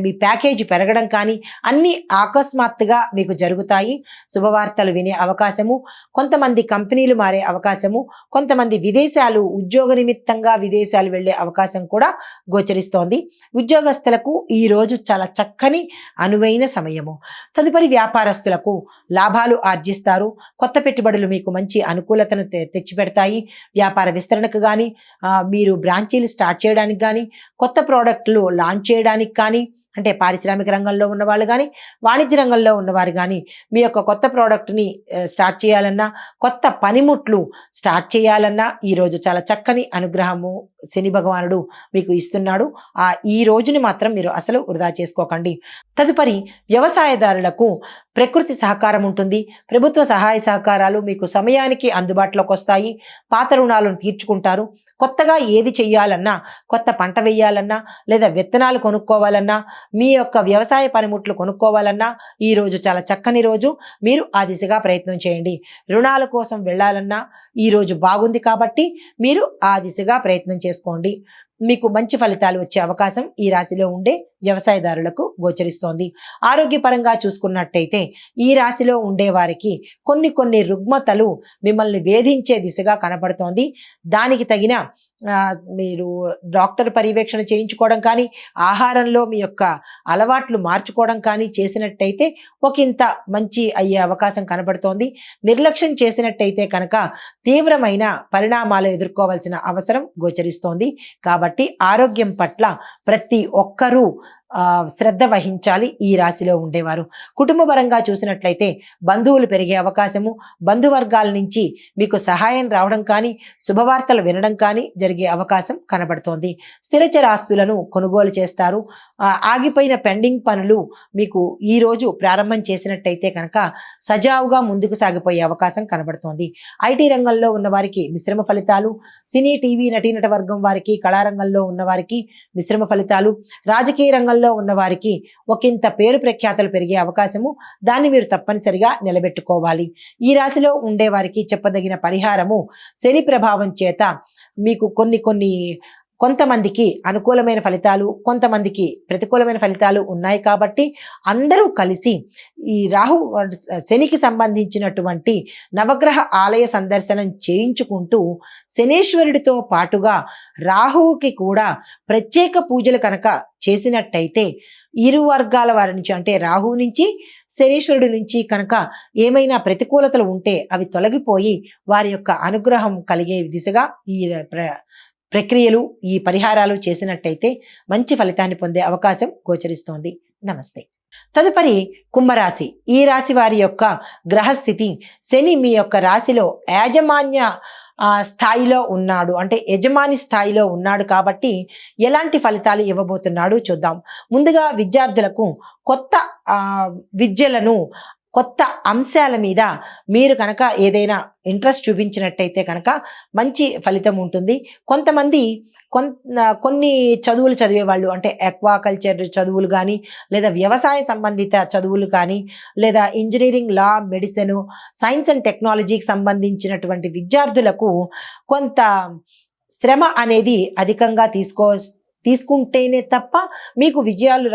మీ ప్యాకేజీ పెరగడం కానీ అన్నీ అకస్మాత్తుగా మీకు జరుగుతాయి. శుభవార్తలు వినే అవకాశము, కొంతమంది కంపెనీలు మారే అవకాశము, కొంతమంది విదేశాలు ఉద్యోగ నిమిత్తంగా విదేశాలు వెళ్ళే అవకాశం కూడా గోచరిస్తోంది. ఉద్యోగస్తులకు ఈ రోజు చాలా చక్కని అనువైన సమయము. తదుపరి వ్యాపారస్తులకు లాభాలు ఆర్జిస్తారు. కొత్త పెట్టుబడులు మీకు మంచి అనుకూలతను తెచ్చిపెడతాయి. వ్యాపార విస్తరణకు కానీ, మీరు బ్రాంచీలు స్టార్ట్ చేయడానికి కానీ, కొత్త ప్రోడక్ట్లు లాంచ్ చేయడానికి కానీ, అంటే పారిశ్రామిక రంగంలో ఉన్నవాళ్ళు కానీ, వాణిజ్య రంగంలో ఉన్నవారు కానీ మీ యొక్క కొత్త ప్రోడక్ట్ని స్టార్ట్ చేయాలన్నా, కొత్త పనిముట్లు స్టార్ట్ చేయాలన్నా ఈరోజు చాలా చక్కని అనుగ్రహము శని భగవానుడు మీకు ఇస్తున్నాడు. ఈ రోజుని మాత్రం మీరు అసలు వృధా చేసుకోకండి. తదుపరి వ్యవసాయదారులకు ప్రకృతి సహకారం ఉంటుంది. ప్రభుత్వ సహాయ సహకారాలు మీకు సమయానికి అందుబాటులోకి వస్తాయి. పాత రుణాలను తీర్చుకుంటారు. కొత్తగా ఏది చెయ్యాలన్నా, కొత్త పంట వేయాలన్నా, లేదా విత్తనాలు కొనుక్కోవాలన్నా, మీ యొక్క వ్యవసాయ పనిముట్లు కొనుక్కోవాలన్నా ఈరోజు చాలా చక్కని రోజు. మీరు ఆ దిశగా ప్రయత్నం చేయండి. రుణాల కోసం వెళ్ళాలన్నా ఈరోజు బాగుంది కాబట్టి మీరు ఆ దిశగా ప్రయత్నం చేసుకోండి. మీకు మంచి ఫలితాలు వచ్చే అవకాశం ఈ రాశిలో ఉండే వ్యవసాయదారులకు గోచరిస్తోంది. ఆరోగ్యపరంగా చూసుకున్నట్టయితే ఈ రాశిలో ఉండే వారికి కొన్ని రుగ్మతలు మిమ్మల్ని వేధించే దిశగా కనబడుతోంది. దానికి తగిన మీరు డాక్టర్ పర్యవేక్షణ చేయించుకోవడం కానీ, ఆహారంలో మీ యొక్క అలవాట్లు మార్చుకోవడం కానీ చేసినట్టయితే ఒకంత మంచి అయ్యే అవకాశం కనబడుతోంది. నిర్లక్ష్యం చేసినట్టయితే కనుక తీవ్రమైన పరిణామాలు ఎదుర్కోవాల్సిన అవసరం గోచరిస్తోంది. కాబట్టి ఆరోగ్యం పట్ల ప్రతి ఒక్కరూ శ్రద్ధ వహించాలి ఈ రాశిలో ఉండేవారు. కుటుంబపరంగా చూసినట్లయితే బంధువులు పెరిగే అవకాశము, బంధువర్గాల నుంచి మీకు సహాయం రావడం కానీ, శుభవార్తలు వినడం కానీ జరిగే అవకాశం కనబడుతోంది. స్థిరచర ఆస్తులను కొనుగోలు చేస్తారు. ఆగిపోయిన పెండింగ్ పనులు మీకు ఈరోజు ప్రారంభం చేసినట్టయితే కనుక సజావుగా ముందుకు సాగిపోయే అవకాశం కనబడుతోంది. ఐటీ రంగంలో ఉన్న వారికి మిశ్రమ ఫలితాలు, సినీ టీవీ నటీనట వర్గం వారికి, కళారంగంలో ఉన్న వారికి మిశ్రమ ఫలితాలు, రాజకీయ రంగంలో ఉన్న వారికి ఒకంత పేరు ప్రఖ్యాతలు పెరిగే అవకాశము, దాన్ని మీరు తప్పనిసరిగా నిలబెట్టుకోవాలి. ఈ రాశిలో ఉండే వారికి చెప్పదగిన పరిహారము, శని ప్రభావం చేత మీకు కొంతమందికి అనుకూలమైన ఫలితాలు, కొంతమందికి ప్రతికూలమైన ఫలితాలు ఉన్నాయి. కాబట్టి అందరూ కలిసి ఈ శనికి సంబంధించినటువంటి నవగ్రహ ఆలయ సందర్శనం చేయించుకుంటూ శనేశ్వరుడితో పాటుగా రాహువుకి కూడా ప్రత్యేక పూజలు కనుక చేసినట్టయితే ఇరు వర్గాల వారి నుంచి, అంటే రాహువు నుంచి శనీశ్వరుడి నుంచి కనుక ఏమైనా ప్రతికూలతలు ఉంటే అవి తొలగిపోయి వారి యొక్క అనుగ్రహం కలిగే దిశగా ఈ ప్రక్రియలు, ఈ పరిహారాలు చేసినట్టయితే మంచి ఫలితాన్ని పొందే అవకాశం గోచరిస్తోంది. నమస్తే. తదుపరి కుంభరాశి. ఈ రాశి వారి యొక్క గ్రహస్థితి, శని మీ యొక్క రాశిలో యాజమాన్య స్థాయిలో ఉన్నాడు, అంటే యజమాని స్థాయిలో ఉన్నాడు. కాబట్టి ఎలాంటి ఫలితాలు ఇవ్వబోతున్నాడు చూద్దాం. ముందుగా విద్యార్థులకు కొత్త విద్యలను, కొత్త అంశాల మీద మీరు కనుక ఏదైనా ఇంట్రెస్ట్ చూపించినట్టయితే కనుక మంచి ఫలితం ఉంటుంది. కొంతమంది కొన్ని చదువులు చదివేవాళ్ళు, అంటే అక్వాకల్చర్ చదువులు కానీ, లేదా వ్యవసాయ సంబంధిత చదువులు కానీ, లేదా engineering, law, medicine, science and టెక్నాలజీకి సంబంధించినటువంటి విద్యార్థులకు కొంత శ్రమ అనేది అధికంగా తీసుకుంటేనే తప్ప మీకు విజయాలు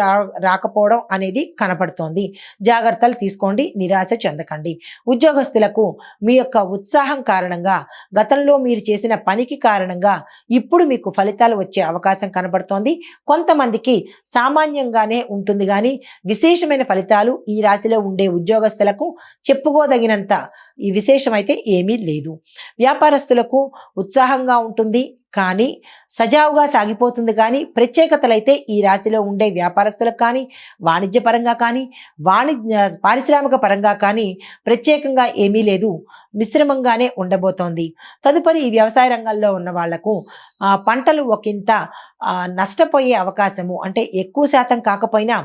రాకపోవడం అనేది కనపడుతోంది. జాగ్రత్తలు తీసుకోండి, నిరాశ చెందకండి. ఉద్యోగస్తులకు మీ యొక్క ఉత్సాహం కారణంగా, గతంలో మీరు చేసిన పనికి కారణంగా ఇప్పుడు మీకు ఫలితాలు వచ్చే అవకాశం కనబడుతోంది. కొంతమందికి సామాన్యంగానే ఉంటుంది కానీ విశేషమైన ఫలితాలు ఈ రాశిలో ఉండే ఉద్యోగస్తులకు చెప్పుకోదగినంత ఈ విశేషమైతే ఏమీ లేదు. వ్యాపారస్తులకు ఉత్సాహంగా ఉంటుంది కానీ సజావుగా సాగిపోతుంది. కానీ ప్రత్యేకతలైతే ఈ రాశిలో ఉండే వ్యాపారస్తులకు కానీ, వాణిజ్యపరంగా కానీ, పారిశ్రామిక పరంగా కానీ ప్రత్యేకంగా ఏమీ లేదు, మిశ్రమంగానే ఉండబోతోంది. తదుపరి ఈ వ్యవసాయ రంగంలో ఉన్న వాళ్లకు పంటలు ఒకంత నష్టపోయే అవకాశము, అంటే ఎక్కువ శాతం కాకపోయినా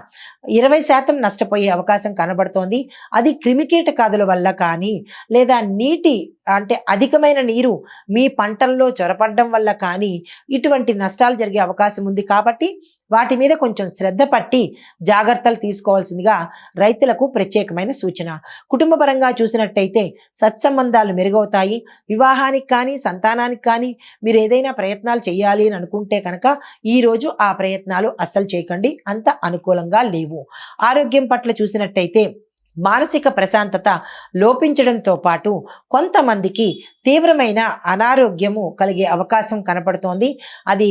20% నష్టపోయే అవకాశం కనబడుతోంది. అది క్రిమికీటకాదుల వల్ల కానీ, లేదా అంటే అధికమైన నీరు మీ పంటల్లో చొరపడడం వల్ల కానీ ఇటువంటి నష్టాలు జరిగే అవకాశం ఉంది. కాబట్టి వాటి మీద కొంచెం శ్రద్ధ పట్టి జాగ్రత్తలు తీసుకోవాల్సిందిగా రైతులకు ప్రత్యేకమైన సూచన. కుటుంబపరంగా చూసినట్టయితే సత్సంబంధాలు మెరుగవుతాయి. వివాహానికి కానీ, సంతానానికి కానీ మీరు ఏదైనా ప్రయత్నాలు చేయాలి అని అనుకుంటే కనుక ఈరోజు ఆ ప్రయత్నాలు అస్సలు చేయకండి, అంత అనుకూలంగా లేవు. ఆరోగ్యం పట్ల చూసినట్టయితే మానసిక ప్రశాంతత లోపించడంతో పాటు కొంతమందికి తీవ్రమైన అనారోగ్యము కలిగే అవకాశం కనపడుతోంది. అది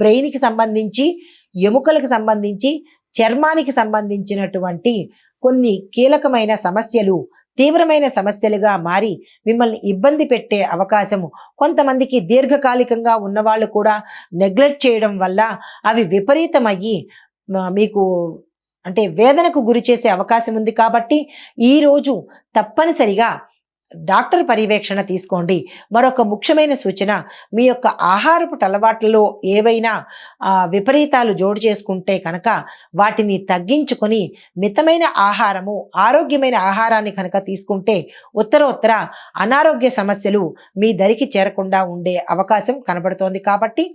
బ్రెయిన్కి సంబంధించి, ఎముకలకు సంబంధించి, చర్మానికి సంబంధించినటువంటి కొన్ని కీలకమైన సమస్యలు తీవ్రమైన సమస్యలుగా మారి మిమ్మల్ని ఇబ్బంది పెట్టే అవకాశము, కొంతమందికి దీర్ఘకాలికంగా ఉన్నవాళ్ళు కూడా నెగ్లెక్ట్ చేయడం వల్ల అవి విపరీతమయ్యి మీకు అంటే వేదనకు గురి చేసే అవకాశం ఉంది. కాబట్టి ఈరోజు తప్పనిసరిగా డాక్టర్ పర్యవేక్షణ తీసుకోండి. మరొక ముఖ్యమైన సూచన, మీ యొక్క ఆహారపు అలవాట్లలో ఏవైనా విపరీతాలు జోడు చేసుకుంటే కనుక వాటిని తగ్గించుకొని మితమైన ఆహారము, ఆరోగ్యమైన ఆహారాన్ని కనుక తీసుకుంటే ఉత్తర అనారోగ్య సమస్యలు మీ దరికి చేరకుండా ఉండే అవకాశం కనబడుతోంది. కాబట్టి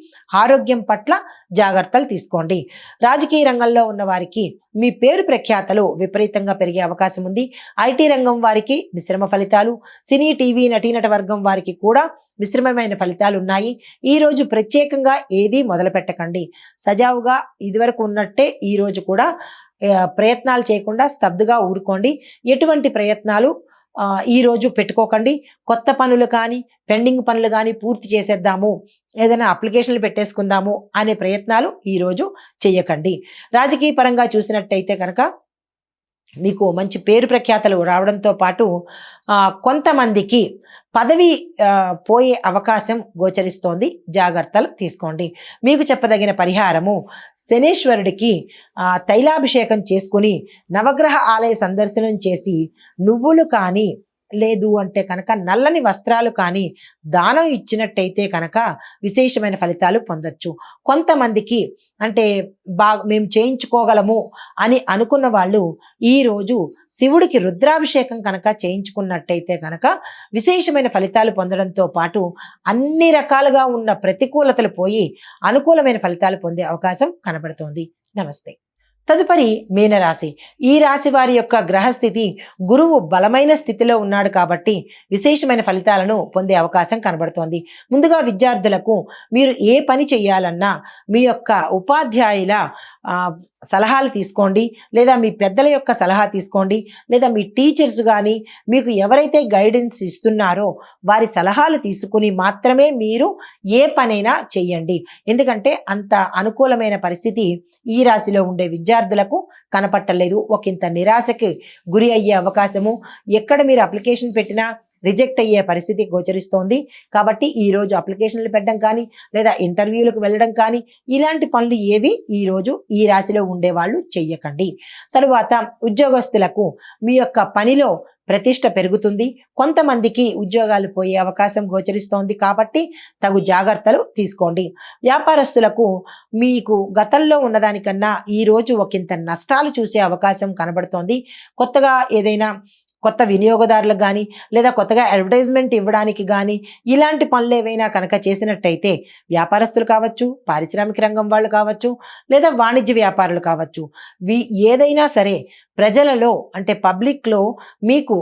ఆరోగ్యం పట్ల జాగ్రత్తలు తీసుకోండి. రాజకీయ రంగంలో ఉన్న వారికి మీ పేరు ప్రఖ్యాతలు విపరీతంగా పెరిగే అవకాశం ఉంది. ఐటీ రంగం వారికి మిశ్రమ ఫలితాలు, సినీ టీవీ నటీనట వర్గం వారికి కూడా మిశ్రమమైన ఫలితాలు ఉన్నాయి. ఈరోజు ప్రత్యేకంగా ఏది మొదలు పెట్టకండి. సజావుగా ఇదివరకు ఉన్నట్టే ఈరోజు కూడా ప్రయత్నాలు చేయకుండా స్తబ్దుగా ఊరుకోండి. ఎటువంటి ప్రయత్నాలు ఈరోజు పెట్టుకోకండి. కొత్త పనులు కానీ పెండింగ్ పనులు కానీ పూర్తి చేసేద్దాము, ఏదైనా అప్లికేషన్లు పెట్టేసుకుందాము అనే ప్రయత్నాలు ఈరోజు చేయకండి. రాజకీయ పరంగా చూసినట్టయితే కనుక మీకు మంచి పేరు ప్రఖ్యాతలు రావడంతో పాటు కొంతమందికి పదవి పోయే అవకాశం గోచరిస్తోంది. జాగ్రత్తలు తీసుకోండి. మీకు చెప్పదగిన పరిహారము, శనేశ్వరుడికి తైలాభిషేకం చేసుకుని నవగ్రహ ఆలయ సందర్శనం చేసి నువ్వులు కానీ లేదు అంటే కనుక నల్లని వస్త్రాలు కానీ దానం ఇచ్చినట్టయితే కనుక విశేషమైన ఫలితాలు పొందొచ్చు. కొంతమందికి అంటే మేము చేయించుకోగలము అని అనుకున్న వాళ్ళు ఈరోజు శివుడికి రుద్రాభిషేకం కనుక చేయించుకున్నట్టయితే కనుక విశేషమైన ఫలితాలు పొందడంతో పాటు అన్ని రకాలుగా ఉన్న ప్రతికూలతలు పోయి అనుకూలమైన ఫలితాలు పొందే అవకాశం కనబడుతోంది. నమస్తే. తదుపరి మీనరాశి. ఈ రాశి వారి యొక్క గ్రహస్థితి, గురువు బలమైన స్థితిలో ఉన్నాడు కాబట్టి విశేషమైన ఫలితాలను పొందే అవకాశం కనబడుతోంది. ముందుగా విద్యార్థులకు మీరు ఏ పని చేయాలన్నా మీ యొక్క ఉపాధ్యాయుల సలహాలు తీసుకోండి, లేదా మీ పెద్దల యొక్క సలహా తీసుకోండి, లేదా మీ టీచర్స్ కానీ మీకు ఎవరైతే గైడెన్స్ ఇస్తున్నారో వారి సలహాలు తీసుకుని మాత్రమే మీరు ఏ పనైనా చెయ్యండి. ఎందుకంటే అంత అనుకూలమైన పరిస్థితి ఈ రాశిలో ఉండే విద్యార్థులకు కనపట్టలేదు. ఒకంత నిరాశకి గురి అయ్యే అవకాశము, ఎక్కడ మీరు అప్లికేషన్ పెట్టినా రిజెక్ట్ అయ్యే పరిస్థితి గోచరిస్తోంది. కాబట్టి ఈరోజు అప్లికేషన్లు పెట్టడం కానీ లేదా ఇంటర్వ్యూలకు వెళ్ళడం కానీ ఇలాంటి పనులు ఏవి ఈరోజు ఈ రాశిలో ఉండేవాళ్ళు చెయ్యకండి. తరువాత ఉద్యోగస్తులకు మీ యొక్క పనిలో ప్రతిష్ట పెరుగుతుంది. కొంతమందికి ఉద్యోగాలు పోయే అవకాశం గోచరిస్తోంది కాబట్టి తగు జాగ్రత్తలు తీసుకోండి. వ్యాపారస్తులకు మీకు గతంలో ఉన్నదానికన్నా ఈరోజు ఒకంత నష్టాలు చూసే అవకాశం కనబడుతోంది. కొత్తగా ఏదైనా కొత్త వినియోగదారులకు కానీ లేదా కొత్తగా అడ్వర్టైజ్మెంట్ ఇవ్వడానికి కానీ ఇలాంటి పనులు ఏవైనా కనుక చేసినట్టయితే వ్యాపారస్తులు కావచ్చు, పారిశ్రామిక రంగం వాళ్ళు కావచ్చు, లేదా వాణిజ్య వ్యాపారులు కావచ్చు, ఏదైనా సరే ప్రజలలో అంటే పబ్లిక్లో మీకు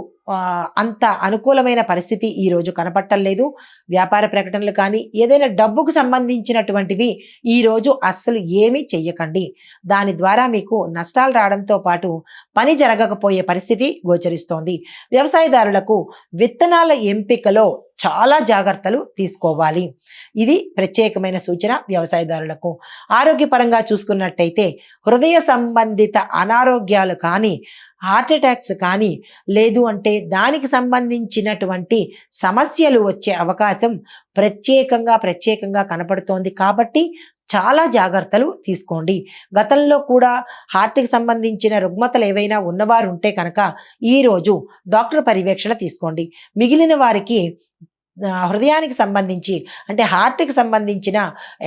అంత అనుకూలమైన పరిస్థితి ఈరోజు కనపట్టలేదు. వ్యాపార ప్రకటనలు కానీ ఏదైనా డబ్బుకు సంబంధించినటువంటివి ఈరోజు అస్సలు ఏమీ చెయ్యకండి. దాని ద్వారా మీకు నష్టాలు రావడంతో పాటు పని జరగకపోయే పరిస్థితి గోచరిస్తోంది. వ్యవసాయదారులకు విత్తనాల ఎంపికలో చాలా జాగ్రత్తలు తీసుకోవాలి. ఇది ప్రత్యేకమైన సూచన వ్యవసాయదారులకు. ఆరోగ్యపరంగా చూసుకున్నట్టయితే హృదయ సంబంధిత అనారోగ్యాలు కానీ, హార్ట్ అటాక్స్ కానీ, లేదు అంటే దానికి సంబంధించినటువంటి సమస్యలు వచ్చే అవకాశం ప్రత్యేకంగా కనపడుతోంది. కాబట్టి చాలా జాగ్రత్తలు తీసుకోండి. గతంలో కూడా హార్ట్కి సంబంధించిన రుగ్మతలు ఏవైనా ఉన్నవారు ఉంటే కనుక ఈరోజు డాక్టర్ పర్యవేక్షణ తీసుకోండి. మిగిలిన వారికి హృదయానికి సంబంధించి అంటే హార్ట్కి సంబంధించిన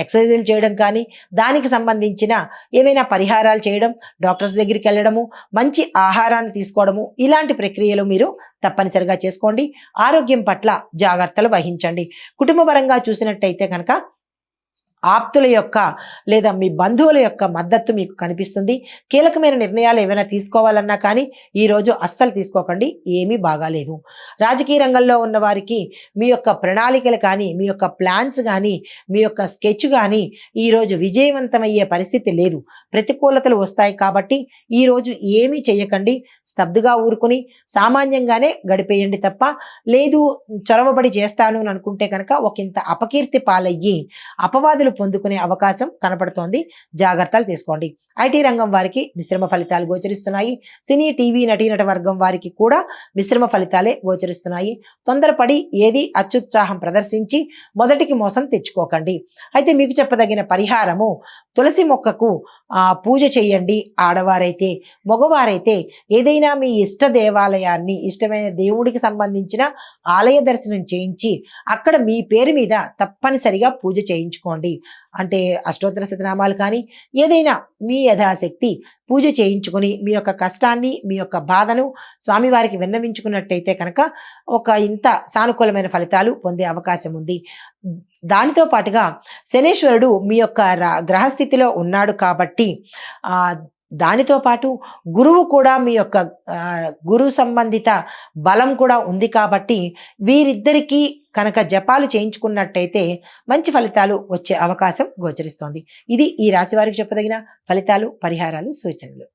ఎక్సర్సైజులు చేయడం కానీ, దానికి సంబంధించిన ఏవైనా పరిహారాలు చేయడం, డాక్టర్స్ దగ్గరికి వెళ్ళడము, మంచి ఆహారాన్ని తీసుకోవడము, ఇలాంటి ప్రక్రియలు మీరు తప్పనిసరిగా చేసుకోండి. ఆరోగ్యం పట్ల జాగ్రత్తలు వహించండి. కుటుంబపరంగా చూసినట్టయితే కనుక ఆప్తుల యొక్క లేదా మీ బంధువుల యొక్క మద్దతు మీకు కనిపిస్తుంది. కీలకమైన నిర్ణయాలు ఏమైనా తీసుకోవాలన్నా కానీ ఈరోజు అస్సలు తీసుకోకండి, ఏమీ బాగాలేదు. రాజకీయ రంగంలో ఉన్న వారికి మీ యొక్క ప్రణాళికలు కానీ, మీ యొక్క ప్లాన్స్ కానీ, మీ యొక్క స్కెచ్ కానీ ఈరోజు విజయవంతమయ్యే పరిస్థితి లేదు. ప్రతికూలతలు వస్తాయి కాబట్టి ఈరోజు ఏమీ చెయ్యకండి. స్తబ్దుగా ఊరుకుని సామాన్యంగానే గడిపేయండి తప్ప, లేదు చొరవబడి చేస్తాను అని అనుకుంటే కనుక ఒకంత అపకీర్తి పాలయ్యి అపవాదులు బహుమతులు పొందుకునే అవకాశం కనపడుతోంది. జాగ్రత్తలు తీసుకోండి. ఐటీ రంగం వారికి మిశ్రమ ఫలితాలు గోచరిస్తున్నాయి. సినీ టీవీ నటీనట వర్గం వారికి కూడా మిశ్రమ ఫలితాలే గోచరిస్తున్నాయి. తొందరపడి ఏది అత్యుత్సాహం ప్రదర్శించి మొదటికి మోసం తెచ్చుకోకండి. అయితే మీకు చెప్పదగిన పరిహారము, తులసి మొక్కకు పూజ చేయండి. ఆడవారైతే, మగవారైతే ఏదైనా మీ ఇష్ట దేవాలయాన్ని, ఇష్టమైన దేవుడికి సంబంధించిన ఆలయ దర్శనం చేయించి అక్కడ మీ పేరు మీద తప్పనిసరిగా పూజ చేయించుకోండి. అంటే అష్టోత్తర శతనామాలు కానీ ఏదైనా మీ యథాశక్తి పూజ చేయించుకొని మీ యొక్క కష్టాన్ని, మీ యొక్క బాధను స్వామివారికి విన్నవించుకున్నట్టయితే కనుక ఒక ఇంత సానుకూలమైన ఫలితాలు పొందే అవకాశం ఉంది. దానితో పాటుగా శనేశ్వరుడు మీ యొక్క గ్రహస్థితిలో ఉన్నాడు కాబట్టి దానితో పాటు గురువు కూడా మీ యొక్క గురు సంబంధిత బలం కూడా ఉంది కాబట్టి వీరిద్దరికీ కనుక జపాలు చేయించుకున్నట్టయితే మంచి ఫలితాలు వచ్చే అవకాశం గోచరిస్తోంది. ఇది ఈ రాశి వారికి చెప్పదగిన ఫలితాలు, పరిహారాలు, సూచనలు.